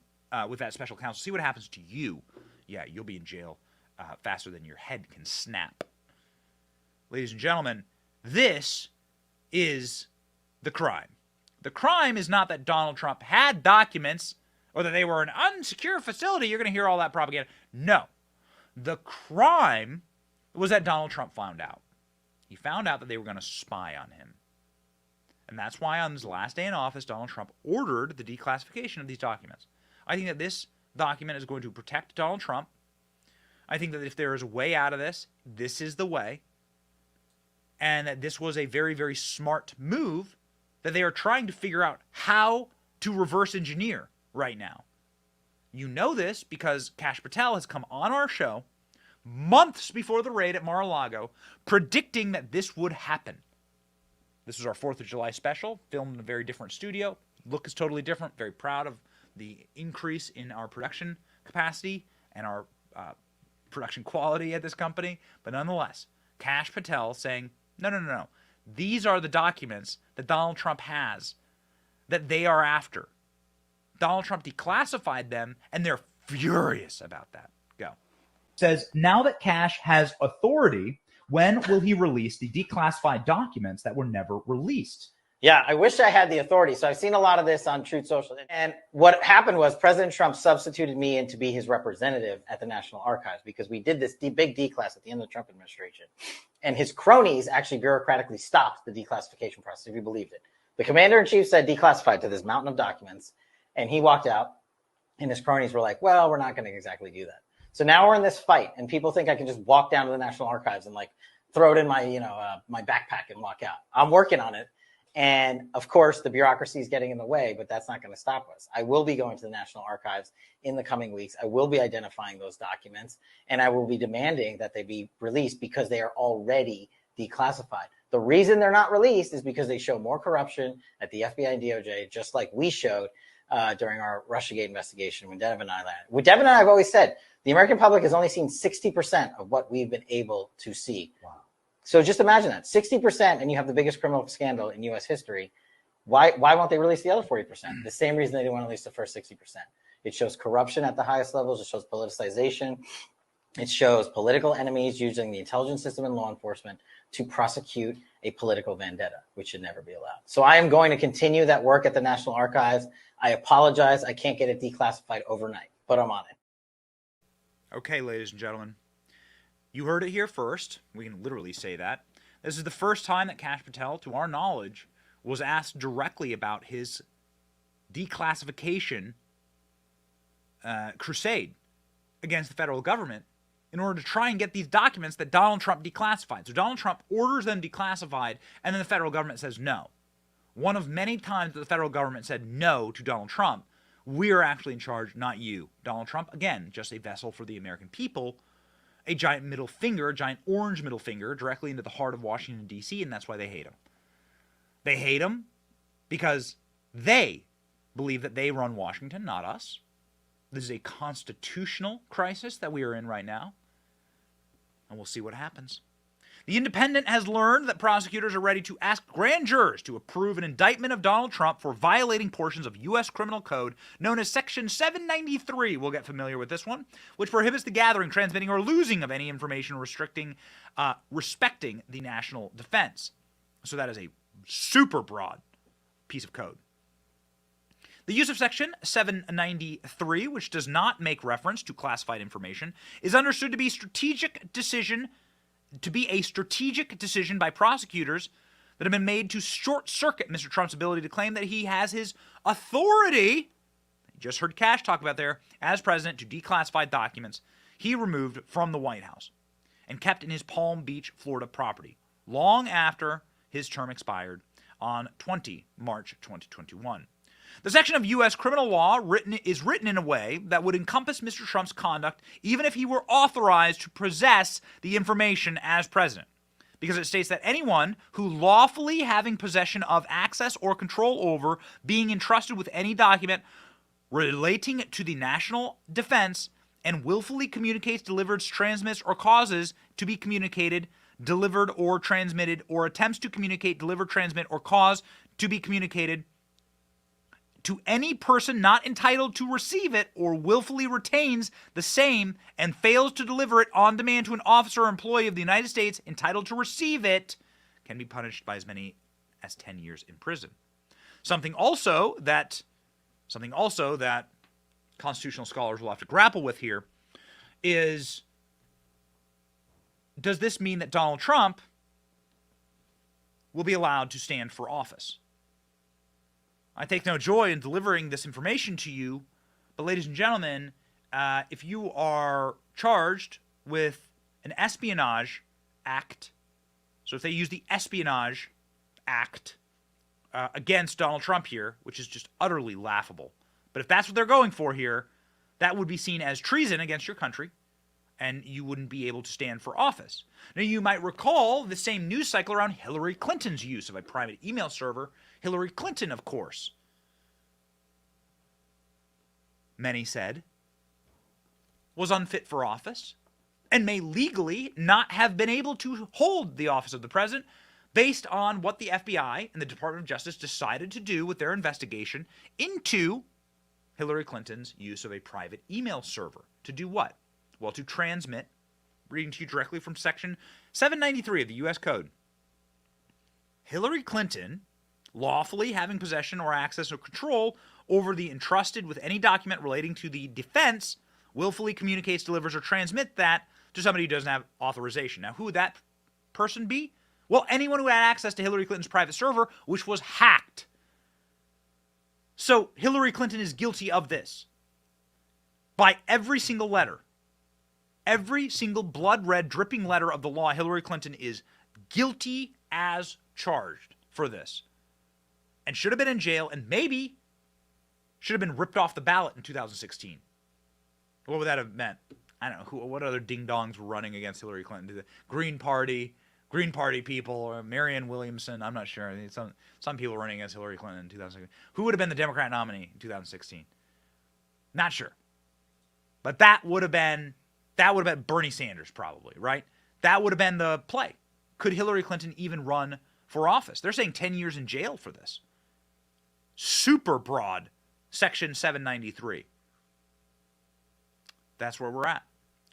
with that special counsel. See what happens to you. Yeah, you'll be in jail faster than your head can snap. Ladies and gentlemen, this is the crime. The crime is not that Donald Trump had documents or that they were an unsecure facility. You're going to hear all that propaganda. No. The crime was that Donald Trump found out. He found out that they were going to spy on him. And that's why on his last day in office, Donald Trump ordered the declassification of these documents. I think that this document is going to protect Donald Trump. I think that if there is a way out of this, this is the way. And that this was a very, very smart move that they are trying to figure out how to reverse engineer right now. You know this because Kash Patel has come on our show months before the raid at Mar-a-Lago predicting that this would happen. This was our 4th of July special, filmed in a very different studio. Look is totally different. Very proud of the increase in our production capacity and our production quality at this company, but nonetheless, Kash Patel saying, no. These are the documents that Donald Trump has that they are after. Donald Trump declassified them, and they're furious about that. Go. Says, now that Kash has authority, when will he release the declassified documents that were never released? Yeah, I wish I had the authority. So I've seen a lot of this on Truth Social. And what happened was President Trump substituted me in to be his representative at the National Archives because we did this big declass at the end of the Trump administration. And his cronies actually bureaucratically stopped the declassification process, if you believed it. The commander-in-chief said declassified to this mountain of documents, and he walked out, and his cronies were like, well, we're not going to exactly do that. So now we're in this fight, and people think I can just walk down to the National Archives and like throw it in my, my backpack and walk out. I'm working on it. And of course, the bureaucracy is getting in the way, but that's not going to stop us. I will be going to the National Archives in the coming weeks. I will be identifying those documents, and I will be demanding that they be released because they are already declassified. The reason they're not released is because they show more corruption at the FBI and DOJ, just like we showed during our Russiagate investigation when Devin and I landed. With Devin and I have always said, the American public has only seen 60% of what we've been able to see. Wow. So just imagine that, 60%, and you have the biggest criminal scandal in U.S. history. Why won't they release the other 40%? The same reason they didn't want to release the first 60%. It shows corruption at the highest levels. It shows politicization. It shows political enemies using the intelligence system and law enforcement to prosecute a political vendetta, which should never be allowed. So I am going to continue that work at the National Archives. I apologize. I can't get it declassified overnight, but I'm on it. Okay, ladies and gentlemen. You heard it here first. We can literally say that. This is the first time that Kash Patel, to our knowledge, was asked directly about his declassification crusade against the federal government in order to try and get these documents that Donald Trump declassified. So Donald Trump orders them declassified, and then the federal government says no. One of many times that the federal government said no to Donald Trump. We're actually in charge, not you. Donald Trump, again, just a vessel for the American people. A giant middle finger, a giant orange middle finger directly into the heart of Washington, D.C., and that's why they hate him. They hate him because they believe that they run Washington, not us. This is a constitutional crisis that we are in right now, and we'll see what happens. The Independent has learned that prosecutors are ready to ask grand jurors to approve an indictment of Donald Trump for violating portions of U.S. criminal code known as Section 793. We'll get familiar with this one, which prohibits the gathering, transmitting, or losing of any information respecting the national defense. So that is a super broad piece of code. The use of Section 793, which does not make reference to classified information, is understood to be a strategic decision by prosecutors that have been made to short-circuit Mr. Trump's ability to claim that he has his authority, you just heard Kash talk about there, as president to declassify documents he removed from the White House and kept in his Palm Beach, Florida property long after his term expired on March 2021. The section of U.S. criminal law is written in a way that would encompass Mr. Trump's conduct even if he were authorized to possess the information as president, because it states that anyone who lawfully having possession of, access, or control over being entrusted with any document relating to the national defense and willfully communicates, delivers, transmits, or causes to be communicated, delivered, or transmitted, or attempts to communicate, deliver, transmit, or cause to be communicated to any person not entitled to receive it or willfully retains the same and fails to deliver it on demand to an officer or employee of the United States entitled to receive it can be punished by as many as 10 years in prison. Something also that constitutional scholars will have to grapple with here is, does this mean that Donald Trump will be allowed to stand for office? I take no joy in delivering this information to you, but ladies and gentlemen, if you are charged with an espionage act, so if they use the espionage act against Donald Trump here, which is just utterly laughable, but if that's what they're going for here, that would be seen as treason against your country, and you wouldn't be able to stand for office. Now, you might recall the same news cycle around Hillary Clinton's use of a private email server. Hillary Clinton, of course, many said, was unfit for office, and may legally not have been able to hold the office of the president based on what the FBI and the Department of Justice decided to do with their investigation into Hillary Clinton's use of a private email server. To do what? Well, to transmit, reading to you directly from Section 793 of the U.S. Code, Hillary Clinton lawfully having possession or access or control over the entrusted with any document relating to the defense willfully communicates, delivers, or transmits that to somebody who doesn't have authorization. Now, who would that person be? Well, anyone who had access to Hillary Clinton's private server, which was hacked. So Hillary Clinton is guilty of this. By every single letter, every single blood red dripping letter of the law, Hillary Clinton is guilty as charged for this. And should have been in jail, and maybe should have been ripped off the ballot in 2016. What would that have meant? I don't know. What other ding-dongs were running against Hillary Clinton? The Green Party people, or Marianne Williamson, I'm not sure. I mean, some people running against Hillary Clinton in 2016. Who would have been the Democrat nominee in 2016? Not sure. But that would have been Bernie Sanders probably, right? That would have been the play. Could Hillary Clinton even run for office? They're saying 10 years in jail for this. Super broad Section 793. That's where we're at.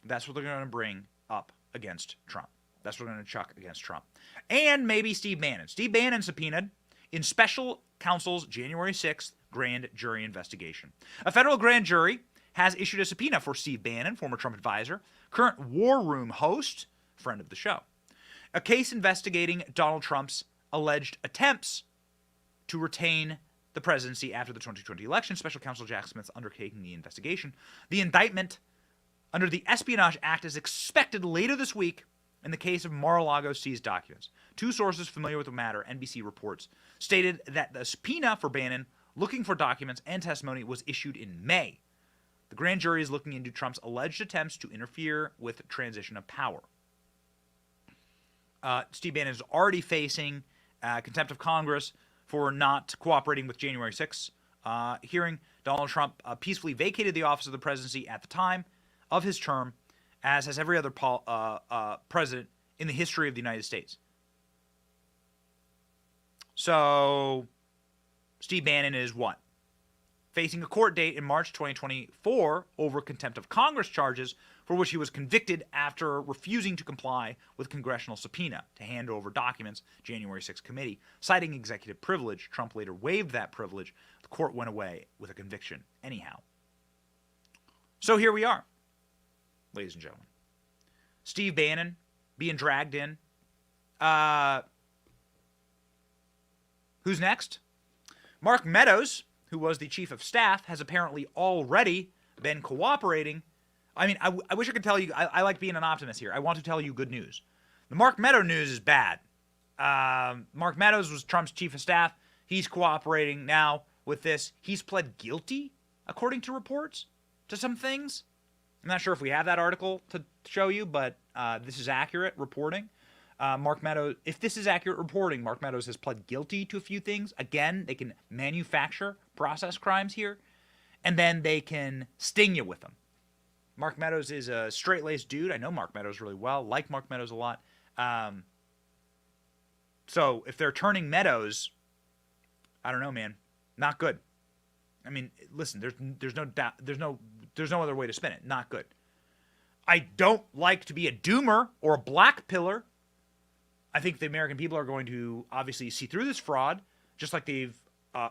That's what they're going to bring up against Trump. That's what they're going to chuck against Trump. And maybe Steve Bannon. Steve Bannon subpoenaed in special counsel's January 6th grand jury investigation. A federal grand jury has issued a subpoena for Steve Bannon, former Trump advisor, current War Room host, friend of the show. A case investigating Donald Trump's alleged attempts to retain the presidency after the 2020 election. Special counsel Jack Smith undertaking the investigation. The indictment under the Espionage Act is expected later this week in the case of Mar-a-Lago seized documents. Two sources familiar with the matter, NBC reports, stated that the subpoena for Bannon looking for documents and testimony was issued in May. The grand jury is looking into Trump's alleged attempts to interfere with the transition of power. Steve Bannon is already facing contempt of Congress for not cooperating with January 6th hearing. Donald Trump peacefully vacated the office of the presidency at the time of his term, as has every other president in the history of the United States. So Steve Bannon is what? Facing a court date in March 2024 over contempt of Congress charges for which he was convicted after refusing to comply with congressional subpoena to hand over documents, January 6th committee. Citing executive privilege, Trump later waived that privilege. The court went away with a conviction anyhow. So here we are, ladies and gentlemen. Steve Bannon being dragged in. Who's next? Mark Meadows, who was the chief of staff, has apparently already been cooperating. I mean, I wish I could tell you, I like being an optimist here. I want to tell you good news. The Mark Meadows news is bad. Mark Meadows was Trump's chief of staff. He's cooperating now with this. He's pled guilty, according to reports, to some things. I'm not sure if we have that article to show you, but this is accurate reporting. Mark Meadows, if this is accurate reporting, Mark Meadows has pled guilty to a few things. Again, they can manufacture process crimes here, and then they can sting you with them. Mark Meadows is a straight-laced dude. I know Mark Meadows really well, like Mark Meadows a lot. So if they're turning Meadows, I don't know, man, not good. I mean, listen, there's no doubt, there's no other way to spin it. Not good. I don't like to be a doomer or a black pillar. I think the American people are going to obviously see through this fraud, just like they've,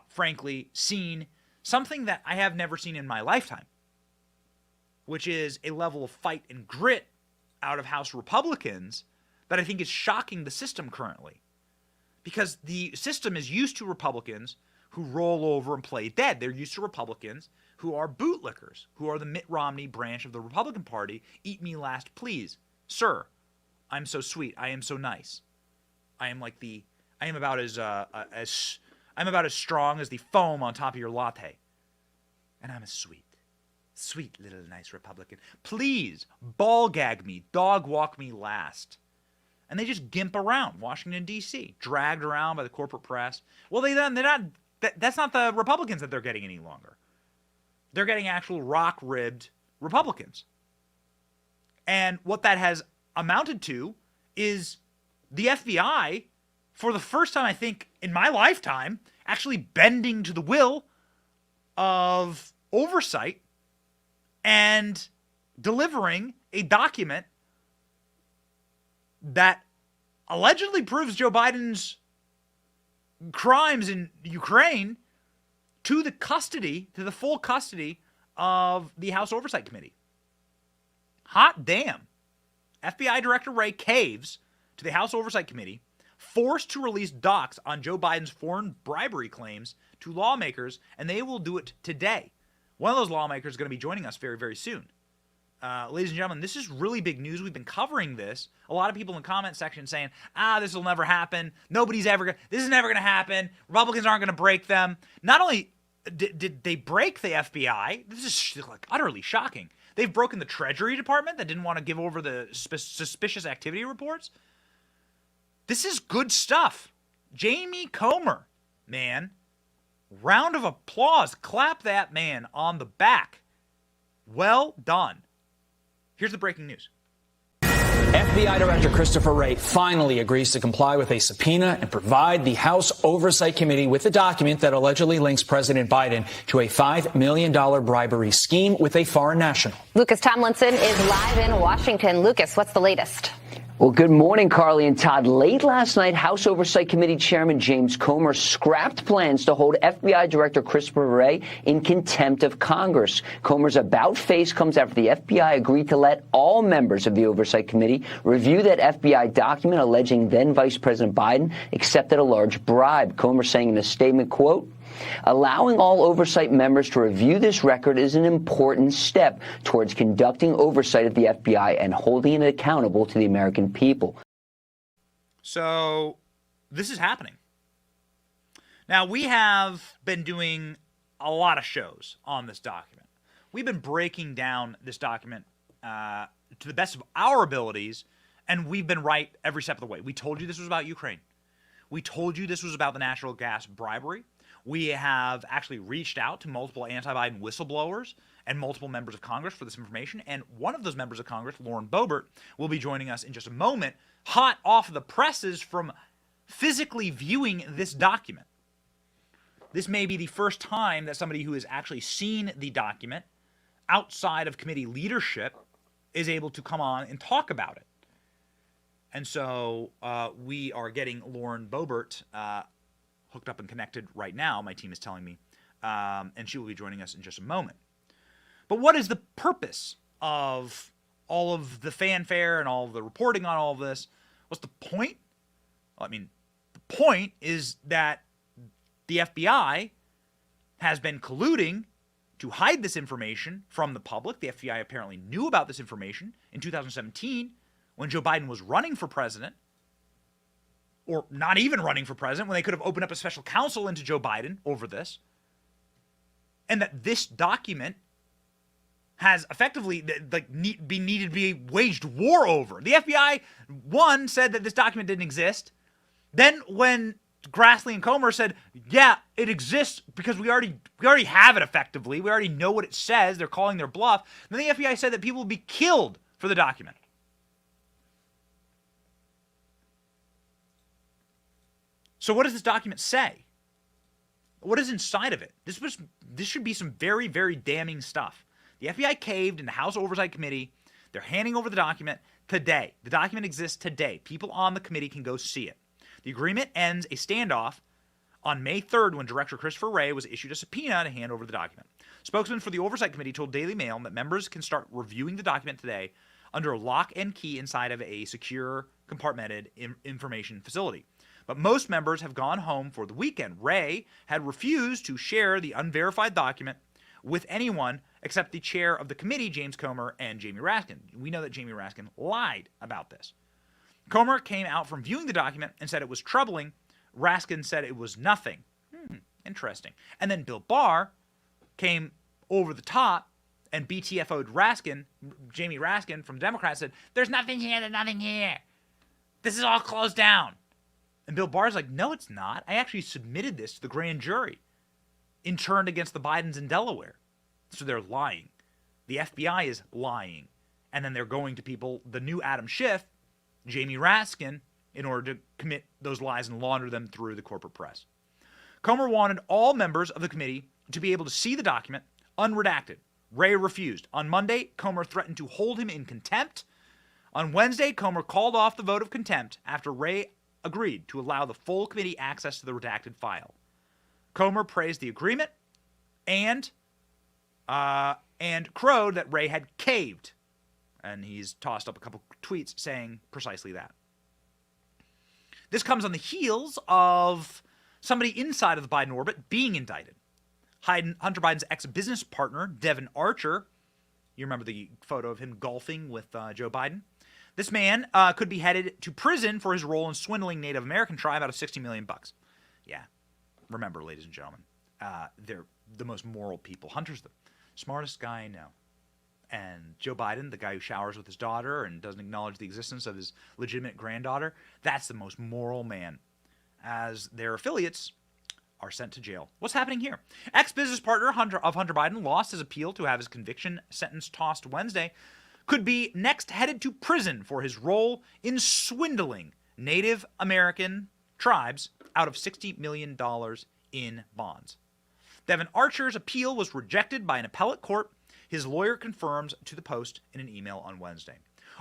frankly, seen something that I have never seen in my lifetime, which is a level of fight and grit out of House Republicans that I think is shocking the system currently. Because the system is used to Republicans who roll over and play dead. They're used to Republicans who are bootlickers, who are the Mitt Romney branch of the Republican Party. Eat me last, please. Sir, I'm so sweet. I am so nice. I am about as strong as the foam on top of your latte. And I'm a sweet little nice Republican. Please, ball gag me, dog walk me last. And they just gimp around Washington, D.C., dragged around by the corporate press. Well, that's not the Republicans that they're getting any longer. They're getting actual rock-ribbed Republicans. And what that has amounted to is the FBI, for the first time, I think, in my lifetime, actually bending to the will of oversight and delivering a document that allegedly proves Joe Biden's crimes in Ukraine to the full custody of the House Oversight Committee. Hot damn. FBI Director Wray caves to the House Oversight Committee, forced to release docs on Joe Biden's foreign bribery claims to lawmakers, and they will do it today. One of those lawmakers is going to be joining us very, very soon. Ladies and gentlemen, this is really big news. We've been covering this. A lot of people in the comment section saying, this will never happen. This is never going to happen. Republicans aren't going to break them. Not only did they break the FBI, this is like utterly shocking. They've broken the Treasury Department that didn't want to give over the suspicious activity reports. This is good stuff. Jamie Comer, man. Round of applause. Clap that man on the back. Well done. Here's the breaking news. FBI Director Christopher Wray finally agrees to comply with a subpoena and provide the House Oversight Committee with a document that allegedly links President Biden to a $5 million bribery scheme with a foreign national. Lucas Tomlinson is live in Washington. Lucas, what's the latest? Well, good morning, Carly and Todd. Late last night, House Oversight Committee Chairman James Comer scrapped plans to hold FBI Director Christopher Wray in contempt of Congress. Comer's about-face comes after the FBI agreed to let all members of the Oversight Committee review that FBI document alleging then Vice President Biden accepted a large bribe. Comer saying in a statement, quote, "Allowing all oversight members to review this record is an important step towards conducting oversight of the FBI and holding it accountable to the American people." So this is happening. Now, we have been doing a lot of shows on this document. We've been breaking down this document to the best of our abilities, and we've been right every step of the way. We told you this was about Ukraine. We told you this was about the natural gas bribery. We have actually reached out to multiple anti-Biden whistleblowers and multiple members of Congress for this information. And one of those members of Congress, Lauren Boebert, will be joining us in just a moment, hot off the presses from physically viewing this document. This may be the first time that somebody who has actually seen the document outside of committee leadership is able to come on and talk about it. And so we are getting Lauren Boebert hooked up and connected right now, my team is telling me, and she will be joining us in just a moment. But what is the purpose of all of the fanfare and all of the reporting on all of this? What's the point? Well, I mean, the point is that the FBI has been colluding to hide this information from the public. The FBI apparently knew about this information in 2017 when Joe Biden was running for president, or not even running for president, when they could have opened up a special counsel into Joe Biden over this. And that this document has effectively needed to be waged war over. The FBI, one, said that this document didn't exist. Then when Grassley and Comer said, yeah, it exists because we already have it effectively. We already know what it says. They're calling their bluff. Then the FBI said that people will be killed for the document. So what does this document say? What is inside of it? This should be some very, very damning stuff. The FBI caved in the House Oversight Committee. They're handing over the document today. The document exists today. People on the committee can go see it. The agreement ends a standoff on May 3rd when Director Christopher Wray was issued a subpoena to hand over the document. Spokesman for the Oversight Committee told Daily Mail that members can start reviewing the document today under lock and key inside of a secure, compartmented information facility. But most members have gone home for the weekend. Wray had refused to share the unverified document with anyone except the chair of the committee, James Comer, and Jamie Raskin. We know that Jamie Raskin lied about this. Comer came out from viewing the document and said it was troubling. Raskin said it was nothing. Interesting. And then Bill Barr came over the top and BTFO'd Raskin. Jamie Raskin from Democrats said, there's nothing here, there's nothing here. This is all closed down. And Bill Barr's like, no, it's not. I actually submitted this to the grand jury, interned against the Bidens in Delaware. So they're lying. The FBI is lying. And then they're going to people, the new Adam Schiff, Jamie Raskin, in order to commit those lies and launder them through the corporate press. Comer wanted all members of the committee to be able to see the document unredacted. Wray refused. On Monday, Comer threatened to hold him in contempt. On Wednesday, Comer called off the vote of contempt after Wray agreed to allow the full committee access to the redacted file. Comer praised the agreement and crowed that Wray had caved. And he's tossed up a couple tweets saying precisely that. This comes on the heels of somebody inside of the Biden orbit being indicted. Hunter Biden's ex-business partner, Devin Archer, you remember the photo of him golfing with Joe Biden? This man could be headed to prison for his role in swindling Native American tribe out of $60 million. Yeah, remember, ladies and gentlemen, they're the most moral people. Hunter's the smartest guy I know. And Joe Biden, the guy who showers with his daughter and doesn't acknowledge the existence of his legitimate granddaughter, that's the most moral man, as their affiliates are sent to jail. What's happening here? Ex-business partner of Hunter Biden lost his appeal to have his conviction sentence tossed Wednesday, could be next headed to prison for his role in swindling Native American tribes out of $60 million in bonds. Devin Archer's appeal was rejected by an appellate court. His lawyer confirms to the Post in an email on Wednesday.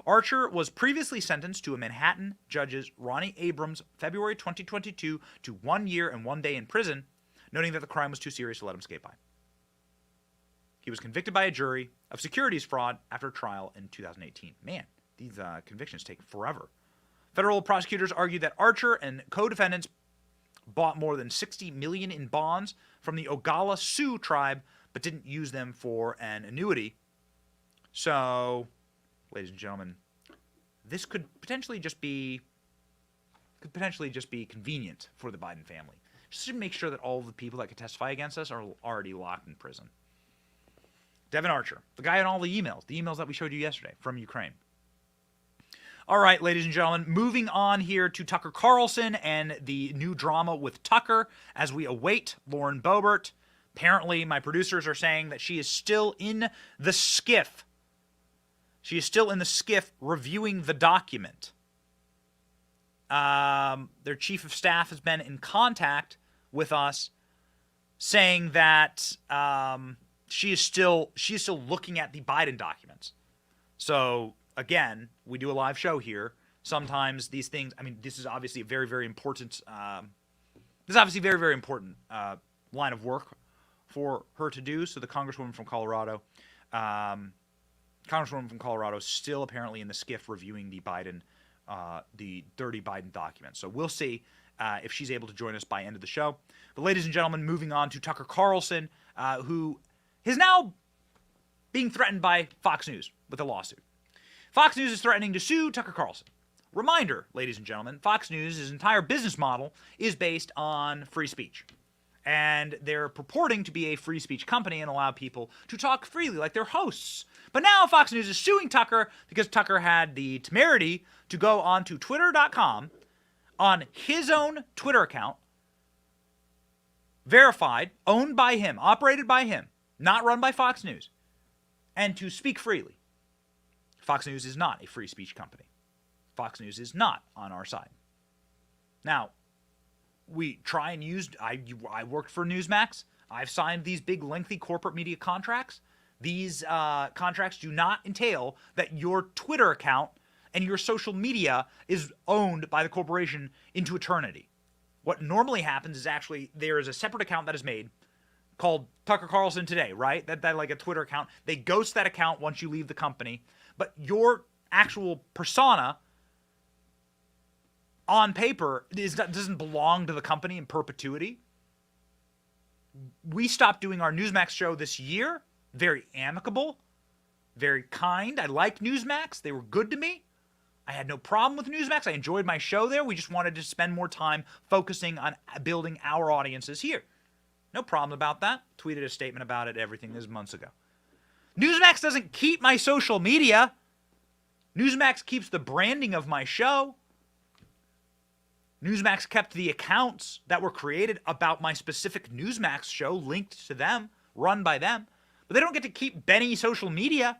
Archer was previously sentenced to a Manhattan judge's Ronnie Abrams February 2022 to 1 year and 1 day in prison, noting that the crime was too serious to let him skate by. He was convicted by a jury of securities fraud after a trial in 2018. Man, these convictions take forever. Federal prosecutors argued that Archer and co-defendants bought more than $60 million in bonds from the Oglala Sioux tribe, but didn't use them for an annuity. So, ladies and gentlemen, this could potentially just be convenient for the Biden family. Just to make sure that all of the people that could testify against us are already locked in prison. Devin Archer, the guy in all the emails that we showed you yesterday from Ukraine. All right, ladies and gentlemen, moving on here to Tucker Carlson and the new drama with Tucker as we await Lauren Boebert. Apparently, my producers are saying that she is still in the skiff. She is still in the skiff reviewing the document. Their chief of staff has been in contact with us saying that she is still looking at the Biden documents. So, again, we do a live show here. Sometimes these things, I mean, this is obviously a very, very important, line of work for her to do. So the Congresswoman from Colorado is still apparently in the skiff reviewing the dirty Biden documents. So we'll see if she's able to join us by end of the show. But ladies and gentlemen, moving on to Tucker Carlson, who is now being threatened by Fox News with a lawsuit. Fox News is threatening to sue Tucker Carlson. Reminder, ladies and gentlemen, Fox News' entire business model is based on free speech. And they're purporting to be a free speech company and allow people to talk freely like they're hosts. But now Fox News is suing Tucker because Tucker had the temerity to go onto Twitter.com on his own Twitter account, verified, owned by him, operated by him, not run by Fox News, and to speak freely. Fox News is not a free speech company. Fox News is not on our side. Now, we try and use, I worked for Newsmax. I've signed these big, lengthy corporate media contracts. These contracts do not entail that your Twitter account and your social media is owned by the corporation into eternity. What normally happens is actually there is a separate account that is made called Tucker Carlson Today, right? That like a Twitter account. They ghost that account once you leave the company. But your actual persona on paper doesn't belong to the company in perpetuity. We stopped doing our Newsmax show this year. Very amicable, very kind. I like Newsmax. They were good to me. I had no problem with Newsmax. I enjoyed my show there. We just wanted to spend more time focusing on building our audiences here. No problem about that. Tweeted a statement about it, everything. This was months ago. Newsmax doesn't keep my social media. Newsmax keeps the branding of my show. Newsmax kept the accounts that were created about my specific Newsmax show linked to them, run by them. But they don't get to keep Benny's social media.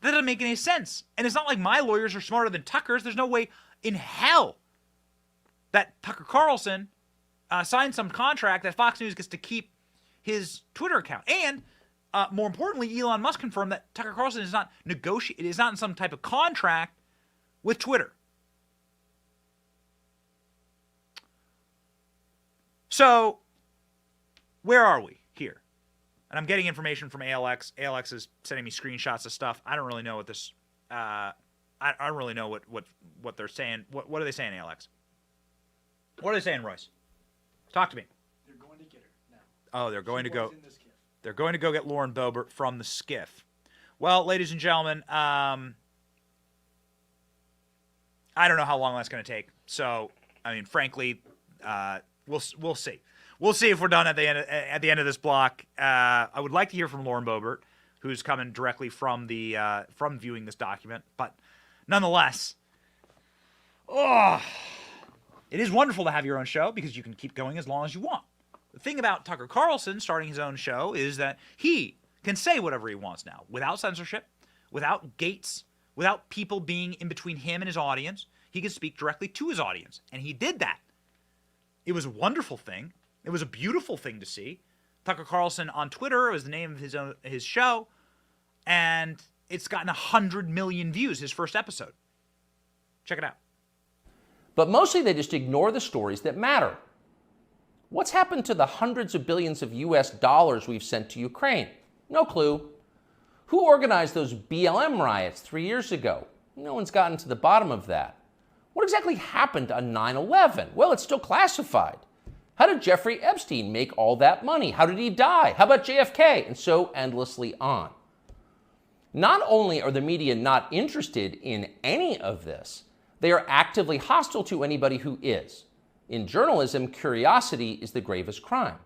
That doesn't make any sense. And it's not like my lawyers are smarter than Tucker's. There's no way in hell that Tucker Carlson signed some contract that Fox News gets to keep his Twitter account. And more importantly, Elon Musk confirmed that Tucker Carlson is not in some type of contract with Twitter. So, where are we here? And I'm getting information from ALX. ALX is sending me screenshots of stuff. I don't really know what this. I don't really know what they're saying. What are they saying, ALX? What are they saying, Royce? Talk to me. They're going to get her now. Oh, they're going to go. They're going to go get Lauren Boebert from the skiff. Well, ladies and gentlemen, I don't know how long that's going to take. So, I mean, frankly, we'll see. We'll see if we're done at the end of this block. I would like to hear from Lauren Boebert, who's coming directly from from viewing this document. But nonetheless, it is wonderful to have your own show because you can keep going as long as you want. The thing about Tucker Carlson starting his own show is that he can say whatever he wants now, without censorship, without gates, without people being in between him and his audience. He can speak directly to his audience, and he did that. It was a wonderful thing. It was a beautiful thing to see. Tucker Carlson on Twitter was the name of his show, and it's gotten 100 million views, his first episode. Check it out. But mostly they just ignore the stories that matter. What's happened to the hundreds of billions of US dollars we've sent to Ukraine? No clue. Who organized those BLM riots 3 years ago? No one's gotten to the bottom of that. What exactly happened on 9/11? Well, it's still classified. How did Jeffrey Epstein make all that money? How did he die? How about JFK? And so endlessly on. Not only are the media not interested in any of this, they are actively hostile to anybody who is. In journalism, curiosity is the gravest crime.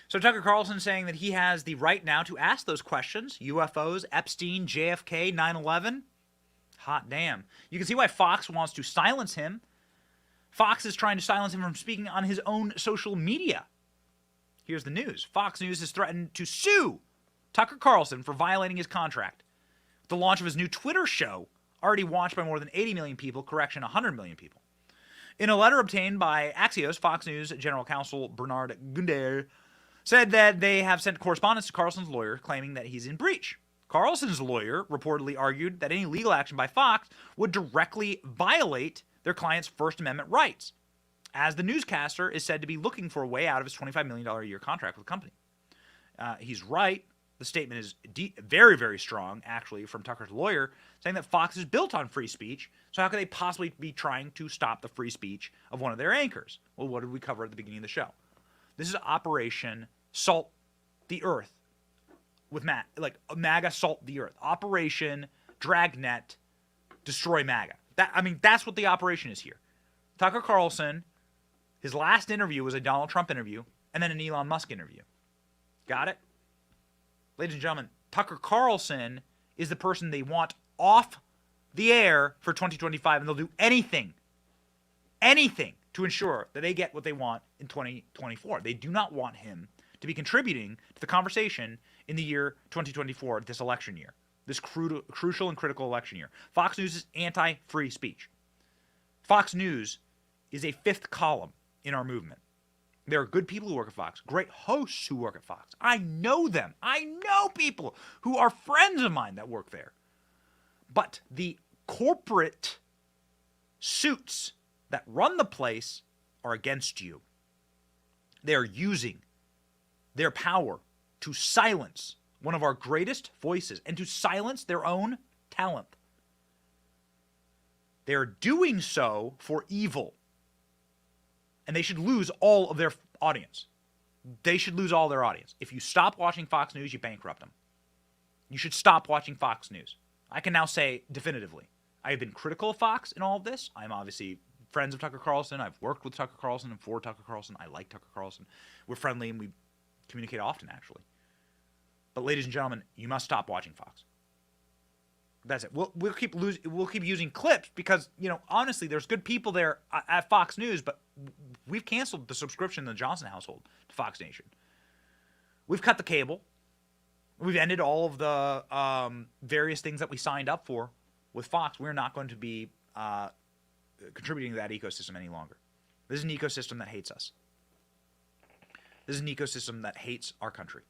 So Tucker Carlson saying that he has the right now to ask those questions. UFOs, Epstein, JFK, 9/11. Hot damn. You can see why Fox wants to silence him. Fox is trying to silence him from speaking on his own social media. Here's the news. Fox News has threatened to sue Tucker Carlson for violating his contract. The launch of his new Twitter show, already watched by more than 80 million people, 100 million people. In a letter obtained by Axios, Fox News General Counsel Bernard Gunder said that they have sent correspondence to Carlson's lawyer claiming that he's in breach. Carlson's lawyer reportedly argued that any legal action by Fox would directly violate their client's First Amendment rights, as the newscaster is said to be looking for a way out of his $25 million a year contract with the company. He's right. The statement is very, very strong, actually, from Tucker's lawyer, saying that Fox is built on free speech, so how could they possibly be trying to stop the free speech of one of their anchors? Well, what did we cover at the beginning of the show? This is Operation Salt the Earth, with MAGA Salt the Earth. Operation Dragnet Destroy MAGA. That's what the operation is here. Tucker Carlson, his last interview was a Donald Trump interview, and then an Elon Musk interview. Got it? Ladies and gentlemen, Tucker Carlson is the person they want off the air for 2025, and they'll do anything to ensure that they get what they want in 2024. They do not want him to be contributing to the conversation in the year 2024, this election year, this crucial and critical election year. Fox News is anti-free speech. Fox News is a fifth column in our movement. There are good people who work at Fox, great hosts who work at Fox. I know them. I know people who are friends of mine that work there. But the corporate suits that run the place are against you. They're using their power to silence one of our greatest voices and to silence their own talent. They're doing so for evil. And they should lose all of their audience. They should lose all their audience. If you stop watching Fox News, you bankrupt them. You should stop watching Fox News. I can now say definitively, I have been critical of Fox in all of this. I'm obviously friends of Tucker Carlson. I've worked with Tucker Carlson and for Tucker Carlson. I like Tucker Carlson. We're friendly and we communicate often, actually. But ladies and gentlemen, you must stop watching Fox. That's it. We'll keep using clips because, honestly, there's good people there at Fox News, but we've canceled the subscription in the Johnson household to Fox Nation. We've cut the cable. We've ended all of the various things that we signed up for with Fox. We're not going to be contributing to that ecosystem any longer. This is an ecosystem that hates us. This is an ecosystem that hates our country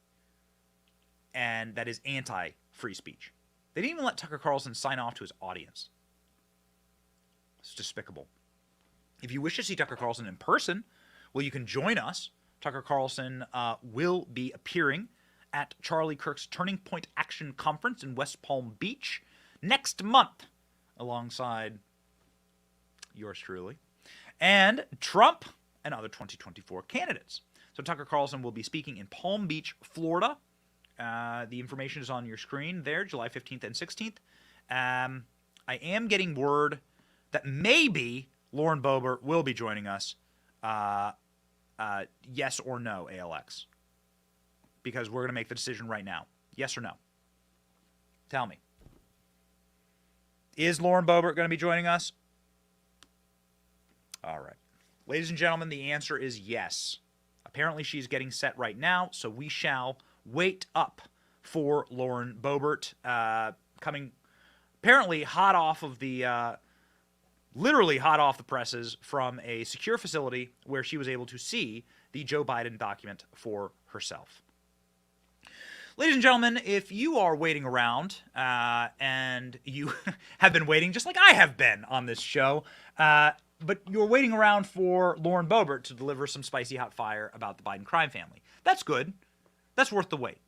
and that is anti-free speech. They didn't even let Tucker Carlson sign off to his audience. It's despicable. If you wish to see Tucker Carlson in person, well, you can join us. Tucker Carlson will be appearing at Charlie Kirk's Turning Point Action Conference in West Palm Beach next month, alongside yours truly, and Trump and other 2024 candidates. So Tucker Carlson will be speaking in Palm Beach, Florida. The information is on your screen there, July 15th and 16th. I am getting word that maybe Lauren Boebert will be joining us. Yes or no, ALX? Because we're going to make the decision right now. Yes or no? Tell me. Is Lauren Boebert going to be joining us? All right. Ladies and gentlemen, the answer is yes. Apparently she's getting set right now, so we shall wait up for Lauren Boebert, coming apparently hot off of the, literally hot off the presses from a secure facility where she was able to see the Joe Biden document for herself. Ladies and gentlemen, if you are waiting around and you have been waiting just like I have been on this show, but you're waiting around for Lauren Boebert to deliver some spicy hot fire about the Biden crime family, that's good. That's worth the wait.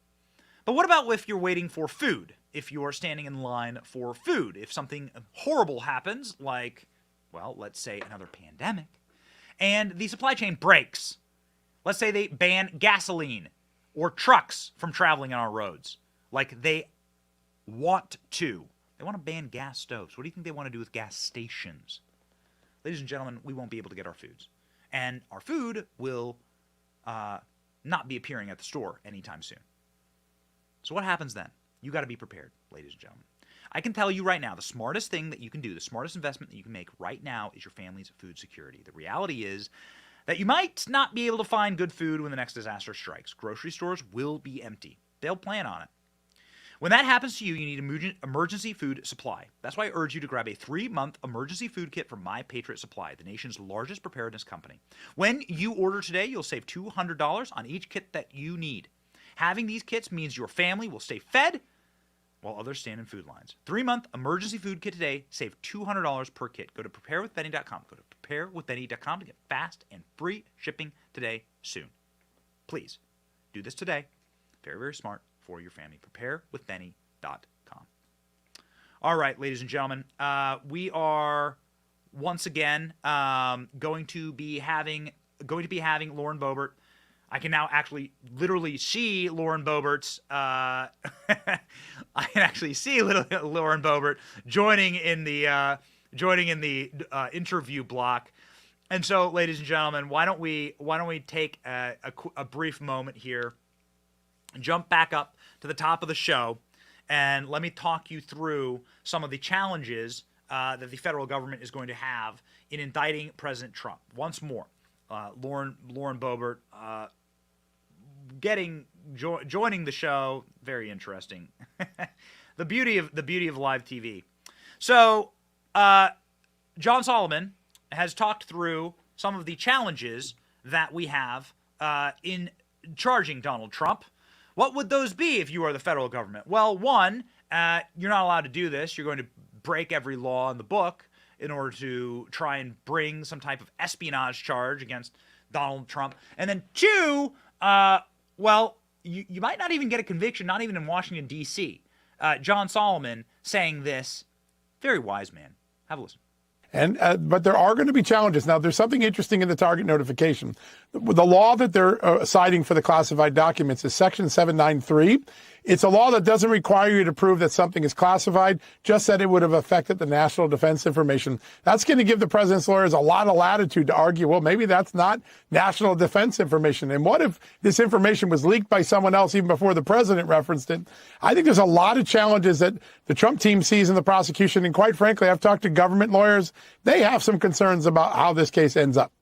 But what about if you're waiting for food? If you're standing in line for food, if something horrible happens, like, well, let's say another pandemic, and the supply chain breaks. Let's say they ban gasoline or trucks from traveling on our roads, like they want to. They want to ban gas stoves. What do you think they want to do with gas stations? Ladies and gentlemen, we won't be able to get our foods. And our food will not be appearing at the store anytime soon. So what happens then? You got to be prepared, ladies and gentlemen. I can tell you right now, the smartest thing that you can do, the smartest investment that you can make right now is your family's food security. The reality is that you might not be able to find good food when the next disaster strikes. Grocery stores will be empty. They'll plan on it. When that happens to you, you need emergency food supply. That's why I urge you to grab a 3-month emergency food kit from My Patriot Supply, the nation's largest preparedness company. When you order today, you'll save $200 on each kit that you need. Having these kits means your family will stay fed while others stand in food lines. 3-month emergency food kit today. Save $200 per kit. Go to preparewithbenny.com. Go to preparewithbenny.com to get fast and free shipping today soon. Please do this today. Very, very smart for your family. Preparewithbenny.com. All right, ladies and gentlemen, we are once again going to be having Lauren Boebert. I can now actually literally see Lauren Boebert's. I can actually see Lauren Boebert joining in the interview block. And so, ladies and gentlemen, why don't we take a brief moment here, jump back up to the top of the show, and let me talk you through some of the challenges that the federal government is going to have in indicting President Trump. Once more, Lauren Boebert. Joining the show, very interesting. the beauty of live TV. So, John Solomon has talked through some of the challenges that we have in charging Donald Trump. What would those be if you are the federal government? Well, one, you're not allowed to do this. You're going to break every law in the book in order to try and bring some type of espionage charge against Donald Trump. And then two, well, you might not even get a conviction, not even in Washington, D.C. John Solomon saying this, very wise man. Have a listen. And but there are going to be challenges. Now, there's something interesting in the target notification. The law that they're citing for the classified documents is Section 793. It's a law that doesn't require you to prove that something is classified, just that it would have affected the national defense information. That's going to give the president's lawyers a lot of latitude to argue, well, maybe that's not national defense information. And what if this information was leaked by someone else even before the president referenced it? I think there's a lot of challenges that the Trump team sees in the prosecution. And quite frankly, I've talked to government lawyers. They have some concerns about how this case ends up.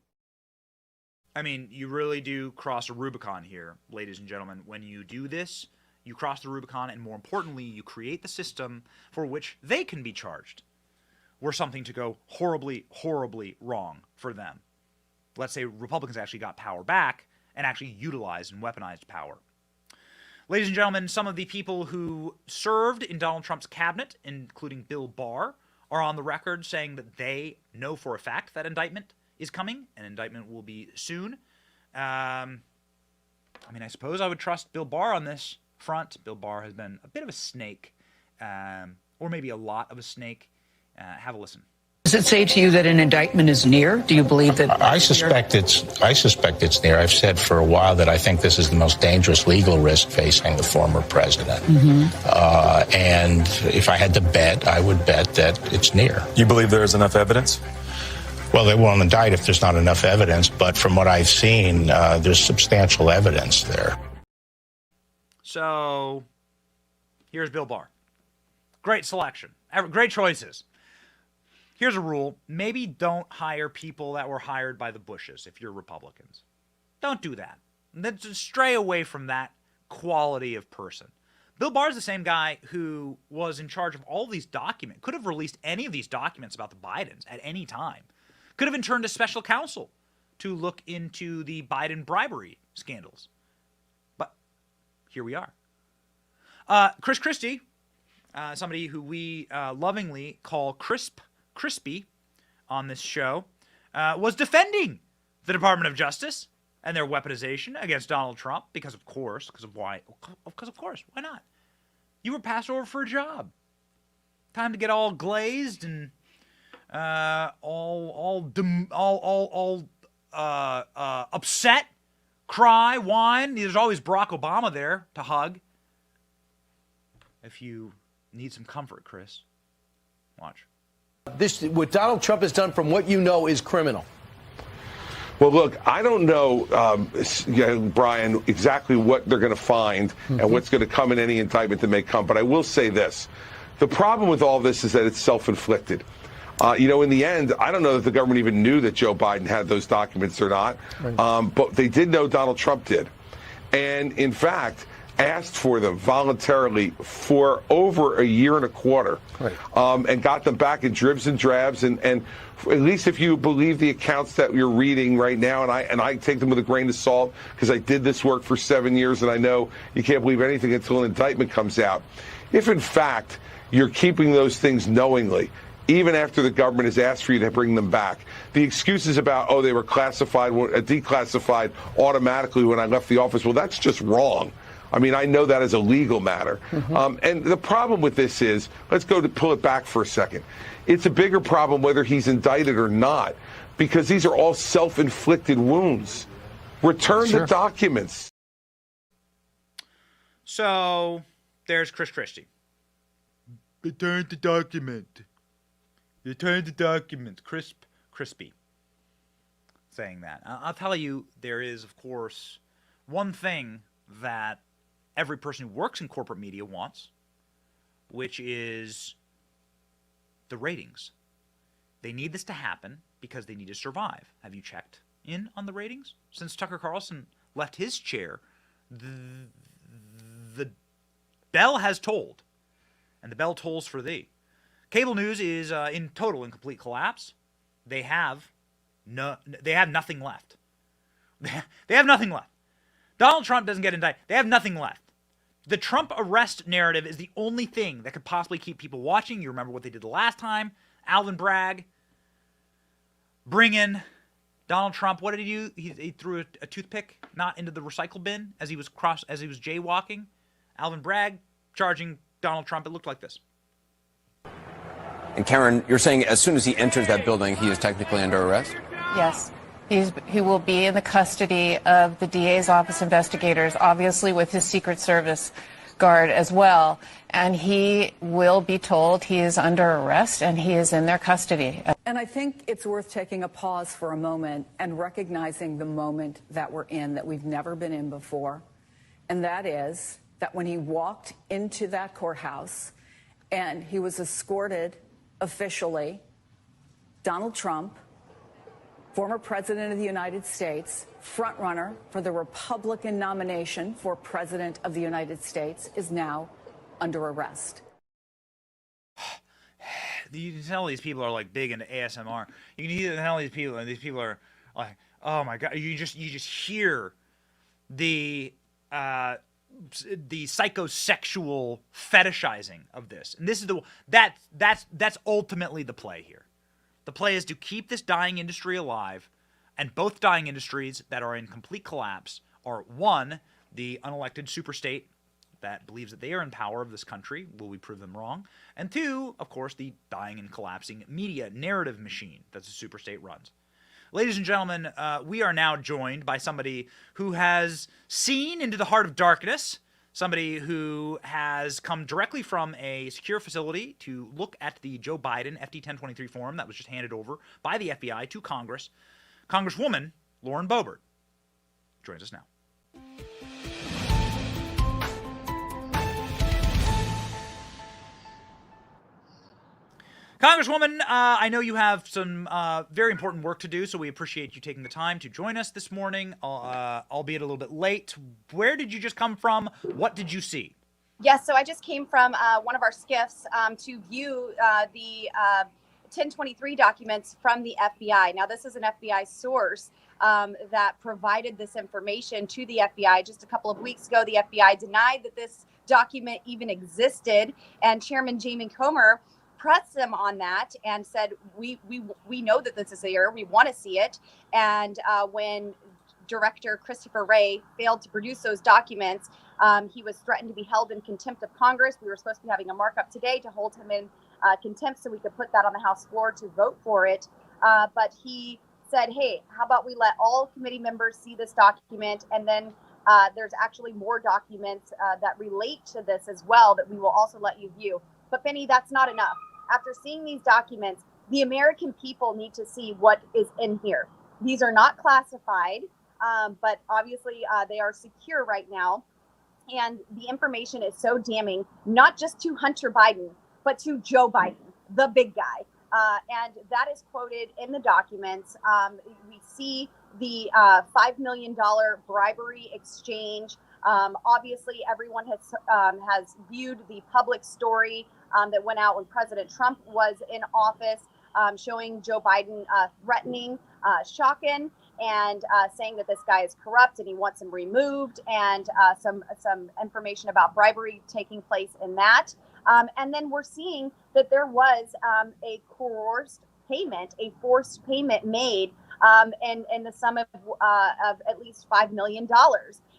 I mean, you really do cross a Rubicon here, ladies and gentlemen. When you do this, you cross the Rubicon, and more importantly, you create the system for which they can be charged were something to go horribly, horribly wrong for them. Let's say Republicans actually got power back and actually utilized and weaponized power. Ladies and gentlemen, some of the people who served in Donald Trump's cabinet, including Bill Barr, are on the record saying that they know for a fact that indictment is coming. An indictment will be soon. I suppose I would trust Bill Barr on this front. Bill Barr has been a bit of a snake, or maybe a lot of a snake. Have a listen. Does it say to you that an indictment is near? Do you believe that? I suspect it's near. I've said for a while that I think this is the most dangerous legal risk facing the former president. And if I had to bet, I would bet that it's near. You believe there is enough evidence? Well, they won't indict if there's not enough evidence, but from what I've seen, there's substantial evidence there. So, here's Bill Barr. Great selection. Great choices. Here's a rule. Maybe don't hire people that were hired by the Bushes if you're Republicans. Don't do that. Let's stray away from that quality of person. Bill Barr is the same guy who was in charge of all these documents, could have released any of these documents about the Bidens at any time. Could have been turned to special counsel to look into the Biden bribery scandals. But here we are. Chris Christie, somebody who we lovingly call Crispy on this show, was defending the Department of Justice and their weaponization against Donald Trump because of course, why not? You were passed over for a job. Time to get all glazed and all upset, cry, whine. There's always Barack Obama there to hug. If you need some comfort, Chris, watch. What Donald Trump has done, from what you know, is criminal. Well, look, I don't know, Brian, exactly what they're going to find and what's going to come in any indictment that may come. But I will say this. The problem with all this is that it's self-inflicted. In the end, I don't know that the government even knew that Joe Biden had those documents or not. Right. But they did know Donald Trump did. And, in fact, asked for them voluntarily for over a year and a quarter, right. And got them back in dribs and drabs. And at least if you believe the accounts that you're reading right now, and I take them with a grain of salt because I did this work for 7 years, and I know you can't believe anything until an indictment comes out. If, in fact, you're keeping those things knowingly, even after the government has asked for you to bring them back, the excuses about, they were declassified automatically when I left the office, well, that's just wrong. I mean, I know that as a legal matter. And the problem with this is, let's go to pull it back for a second. It's a bigger problem whether he's indicted or not, because these are all self-inflicted wounds. Return the documents. So there's Chris Christie. Return the document. Return the document. Crispy. Saying that. I'll tell you, there is, of course, one thing that every person who works in corporate media wants, which is the ratings. They need this to happen because they need to survive. Have you checked in on the ratings? Since Tucker Carlson left his chair, the bell has tolled, and the bell tolls for thee. Cable news is in total and complete collapse. They have nothing left. They have nothing left. Donald Trump doesn't get indicted. They have nothing left. The Trump arrest narrative is the only thing that could possibly keep people watching. You remember what they did the last time. Alvin Bragg, bring in Donald Trump. What did he do? He threw a toothpick not into the recycle bin as he was jaywalking. Alvin Bragg charging Donald Trump. It looked like this. And Karen, you're saying as soon as he enters that building, he is technically under arrest? Yes. He will be in the custody of the DA's office investigators, obviously with his Secret Service guard as well. And he will be told he is under arrest and he is in their custody. And I think it's worth taking a pause for a moment and recognizing the moment that we're in, that we've never been in before. And that is that when he walked into that courthouse and he was escorted officially, Donald Trump former president of the United States, frontrunner for the Republican nomination for president of the United States, is now under arrest. You can tell these people are like big into ASMR. You can tell these people, and these people are like, oh my God. You just hear the psychosexual fetishizing of this. And this is that's ultimately the play here. The play is to keep this dying industry alive, and both dying industries that are in complete collapse are, one, the unelected superstate that believes that they are in power of this country. Will we prove them wrong? And two, of course, the dying and collapsing media narrative machine that the superstate runs. Ladies and gentlemen, we are now joined by somebody who has seen into the heart of darkness, somebody who has come directly from a secure facility to look at the Joe Biden FD 1023 form that was just handed over by the FBI to Congress. Congresswoman Lauren Boebert joins us now. Congresswoman, I know you have some very important work to do, so we appreciate you taking the time to join us this morning, albeit a little bit late. Where did you just come from? What did you see? Yes, so I just came from one of our SCIFs to view the 1023 documents from the FBI. Now, this is an FBI source that provided this information to the FBI. Just a couple of weeks ago, the FBI denied that this document even existed, and Chairman Jamie Comer pressed them on that and said, we know that this is here, we want to see it. And when Director Christopher Wray failed to produce those documents, he was threatened to be held in contempt of Congress. We were supposed to be having a markup today to hold him in contempt so we could put that on the House floor to vote for it. But he said, hey, how about we let all committee members see this document, and then there's actually more documents that relate to this as well that we will also let you view. But Benny, that's not enough. After seeing these documents, the American people need to see what is in here. These are not classified, but obviously they are secure right now. And the information is so damning, not just to Hunter Biden, but to Joe Biden, the big guy. And that is quoted in the documents. We see the $5 million bribery exchange. Obviously, everyone has viewed the public story that went out when President Trump was in office, showing Joe Biden threatening Shokin and saying that this guy is corrupt and he wants him removed, and some information about bribery taking place in that. And then we're seeing that there was a coerced payment, a forced payment made in the sum of at least $5 million.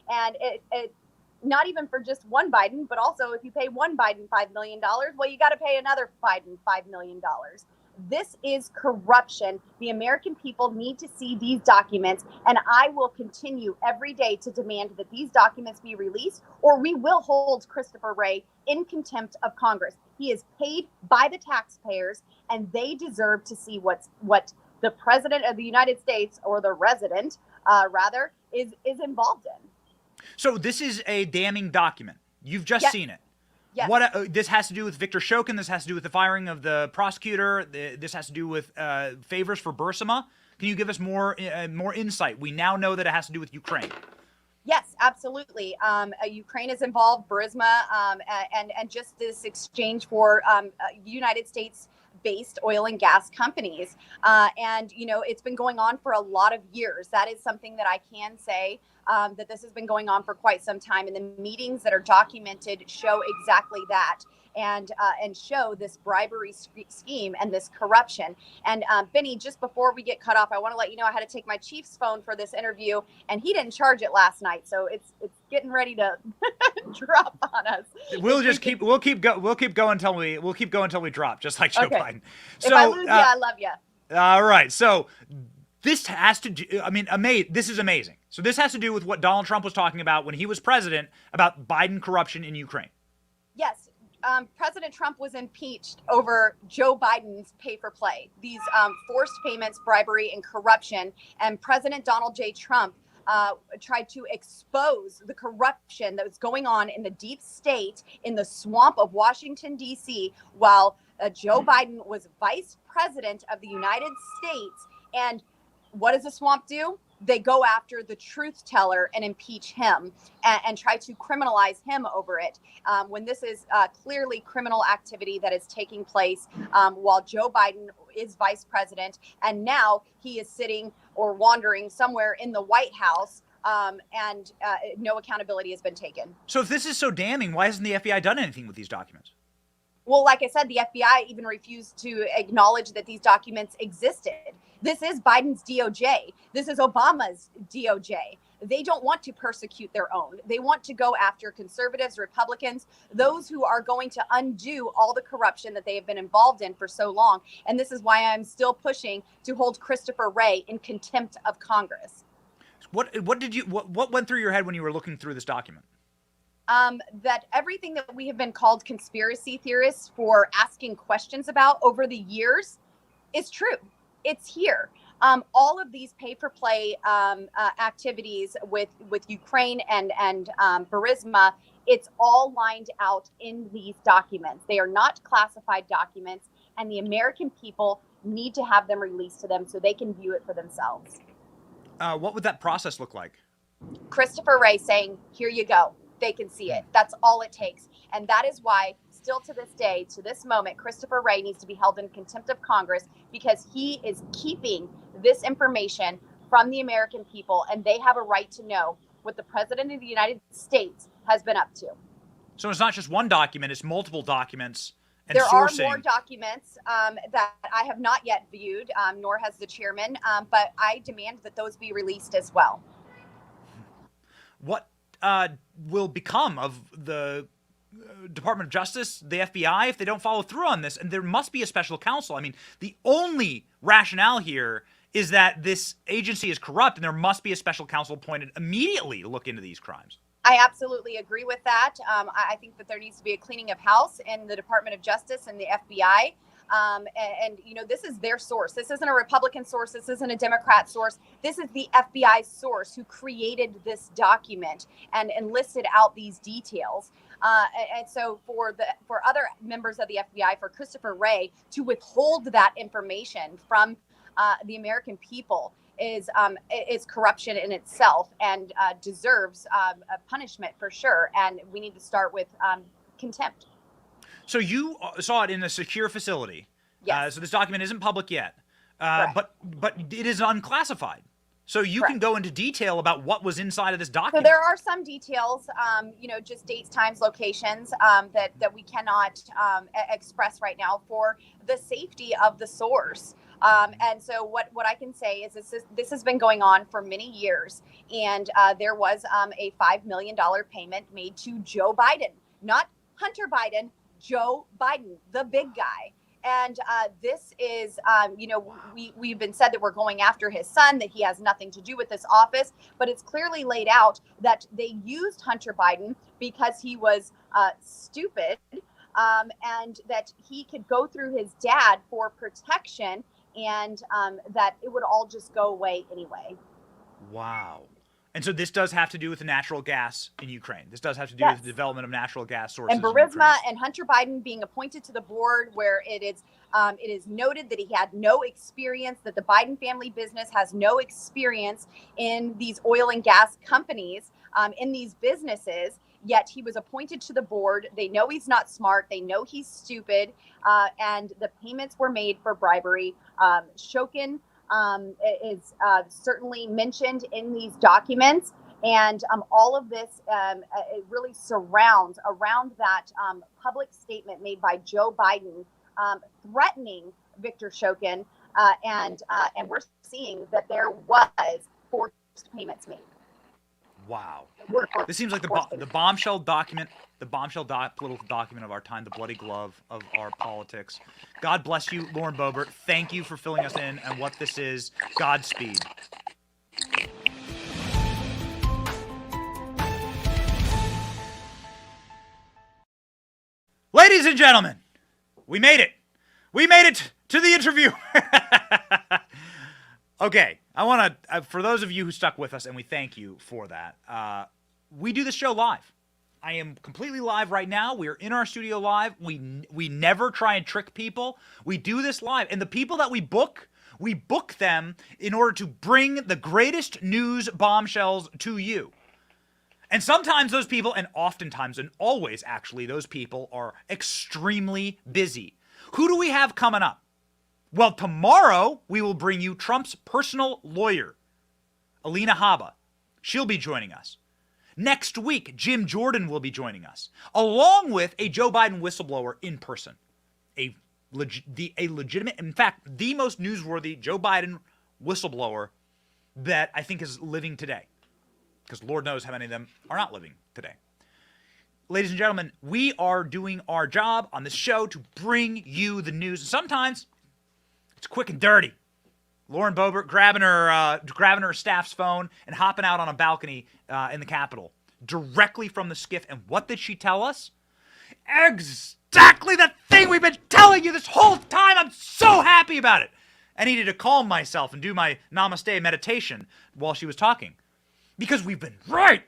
And it not even for just one Biden, but also if you pay one Biden $5 million, well, you got to pay another Biden $5 million. This is corruption. The American people need to see these documents, and I will continue every day to demand that these documents be released, or we will hold Christopher Wray in contempt of Congress. He is paid by the taxpayers, and they deserve to see what the president of the United States, or the resident, rather, is involved in. So this is a damning document. You've just seen it. Yes. What this has to do with Victor Shokin? This has to do with the firing of the prosecutor. This has to do with favors for Burisma. Can you give us more insight? We now know that it has to do with Ukraine. Yes, absolutely. Ukraine is involved, Burisma, and just this exchange for United States-based oil and gas companies. And, you know, it's been going on for a lot of years. That is something that I can say, that this has been going on for quite some time. And the meetings that are documented show exactly that, and show this bribery scheme and this corruption. And Benny, just before we get cut off, I want to let you know I had to take my chief's phone for this interview, and he didn't charge it last night, so it's getting ready to drop on us. We'll keep going until we drop, just like Joe Biden. So, if I lose you, I love you. All right, so this has to do. I mean, this is amazing. So this has to do with what Donald Trump was talking about when he was president about Biden corruption in Ukraine. Yes. President Trump was impeached over Joe Biden's pay for play, these forced payments, bribery, and corruption. And President Donald J. Trump tried to expose the corruption that was going on in the deep state, in the swamp of Washington, D.C., while Joe Biden was vice president of the United States. And what does the swamp do? They go after the truth teller and impeach him and try to criminalize him over it. When this is clearly criminal activity that is taking place while Joe Biden is vice president, and now he is sitting or wandering somewhere in the White House, and no accountability has been taken. So if this is so damning, why hasn't the FBI done anything with these documents? Well, like I said, the FBI even refused to acknowledge that these documents existed. This is Biden's DOJ. This is Obama's DOJ. They don't want to persecute their own. They want to go after conservatives, Republicans, those who are going to undo all the corruption that they have been involved in for so long. And this is why I'm still pushing to hold Christopher Wray in contempt of Congress. What went through your head when you were looking through this document? That everything that we have been called conspiracy theorists for asking questions about over the years is true. It's here. All of these pay-for-play activities with Ukraine and Burisma, it's all lined out in these documents. They are not classified documents, and the American people need to have them released to them so they can view it for themselves. What would that process look like? Christopher Wray saying, here you go. They can see it. That's all it takes. And that is why, still to this day, to this moment, Christopher Wray needs to be held in contempt of Congress, because he is keeping this information from the American people, and they have a right to know what the President of the United States has been up to. So it's not just one document, it's multiple documents and there sourcing. Are more documents that I have not yet viewed, nor has the chairman, but I demand that those be released as well. What will become of the Department of Justice, the FBI, if they don't follow through on this? And there must be a special counsel. I mean, the only rationale here is that this agency is corrupt, and there must be a special counsel appointed immediately to look into these crimes. I absolutely agree with that. I think that there needs to be a cleaning of house in the Department of Justice and the FBI. And, you know, this is their source. This isn't a Republican source. This isn't a Democrat source. This is the FBI source who created this document and listed out these details. And so for other members of the FBI, for Christopher Wray to withhold that information from the American people is corruption in itself, and deserves a punishment for sure. And we need to start with contempt. So you saw it in a secure facility. Yes. So this document isn't public yet, but it is unclassified. So you can go into detail about what was inside of this document. So there are some details, you know, just dates, times, locations that we cannot express right now for the safety of the source. And so what I can say is this has been going on for many years, and there was a $5 million payment made to Joe Biden, not Hunter Biden, Joe Biden, the big guy. And this is, you know, we've been said that we're going after his son, that he has nothing to do with this office, but it's clearly laid out that they used Hunter Biden because he was stupid, and that he could go through his dad for protection, and that it would all just go away anyway. Wow. And so this does have to do with the natural gas in Ukraine. This does have to do with the development of natural gas sources. And Burisma and Hunter Biden being appointed to the board, where it is noted that he had no experience, that the Biden family business has no experience in these oil and gas companies, in these businesses, yet he was appointed to the board. They know he's not smart. They know he's stupid. And the payments were made for bribery. Shokin is certainly mentioned in these documents, and all of this it really surrounds around that public statement made by Joe Biden threatening Victor Shokin, and we're seeing that there was forced payments made. Wow. This seems like the bombshell document, political document of our time, the bloody glove of our politics. God bless you, Lauren Boebert. Thank you for filling us in on what this is. Godspeed. Ladies and gentlemen, we made it. We made it to the interview. Okay, I want to, for those of you who stuck with us, and we thank you for that, we do this show live. I am completely live right now. We are in our studio live. We never try and trick people. We do this live. And the people that we book, We book them in order to bring the greatest news bombshells to you. And sometimes those people, and oftentimes and always actually, those people are extremely busy. Who do we have coming up? Well, tomorrow we will bring you Trump's personal lawyer, Alina Habba. She'll be joining us. Next week, Jim Jordan will be joining us, along with a Joe Biden whistleblower in person. A legitimate, in fact, the most newsworthy Joe Biden whistleblower that I think is living today. Because Lord knows how many of them are not living today. Ladies and gentlemen, we are doing our job on this show to bring you the news. Sometimes it's quick and dirty. Lauren Boebert grabbing her staff's phone and hopping out on a balcony in the Capitol directly from the skiff. And what did she tell us? Exactly the thing we've been telling you this whole time. I'm so happy about it. I needed to calm myself and do my namaste meditation while she was talking. Because we've been right.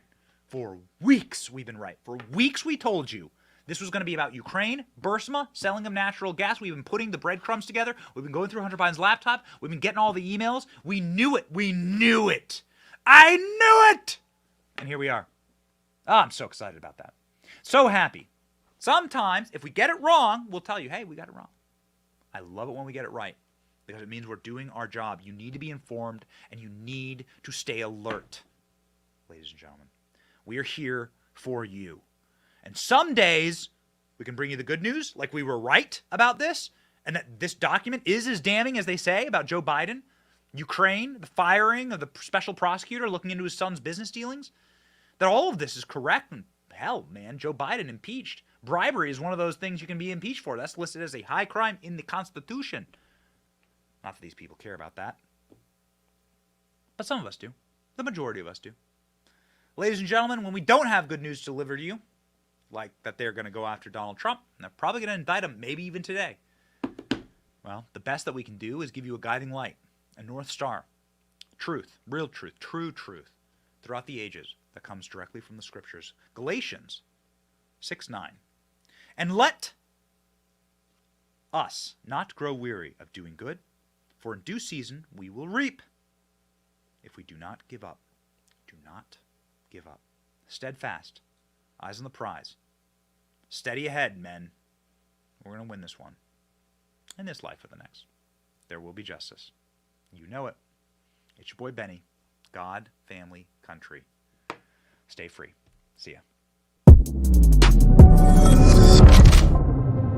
For weeks, we've been right. For weeks, we told you this was going to be about Ukraine, Burisma, selling of natural gas. We've been putting the breadcrumbs together. We've been going through Hunter Biden's laptop. We've been getting all the emails. We knew it. We knew it. I knew it. And here we are. Oh, I'm so excited about that. So happy. Sometimes, if we get it wrong, we'll tell you, hey, we got it wrong. I love it when we get it right because it means we're doing our job. You need to be informed and you need to stay alert. Ladies and gentlemen, we are here for you. And some days we can bring you the good news, like we were right about this, and that this document is as damning as they say about Joe Biden, Ukraine, the firing of the special prosecutor looking into his son's business dealings, that all of this is correct. And hell, man, Joe Biden impeached. Bribery is one of those things you can be impeached for. That's listed as a high crime in the Constitution. Not that these people care about that. But some of us do. The majority of us do. Ladies and gentlemen, when we don't have good news to deliver to you, like that they're going to go after Donald Trump, and they're probably going to indict him, maybe even today, well, the best that we can do is give you a guiding light, a North Star, truth, real truth, true truth, throughout the ages that comes directly from the Scriptures. Galatians 6:9. And let us not grow weary of doing good, for in due season we will reap if we do not give up. Do not give up. Steadfast, eyes on the prize. Steady ahead, men. We're going to win this one. In this life or the next. There will be justice. You know it. It's your boy Benny. God, family, country. Stay free. See ya.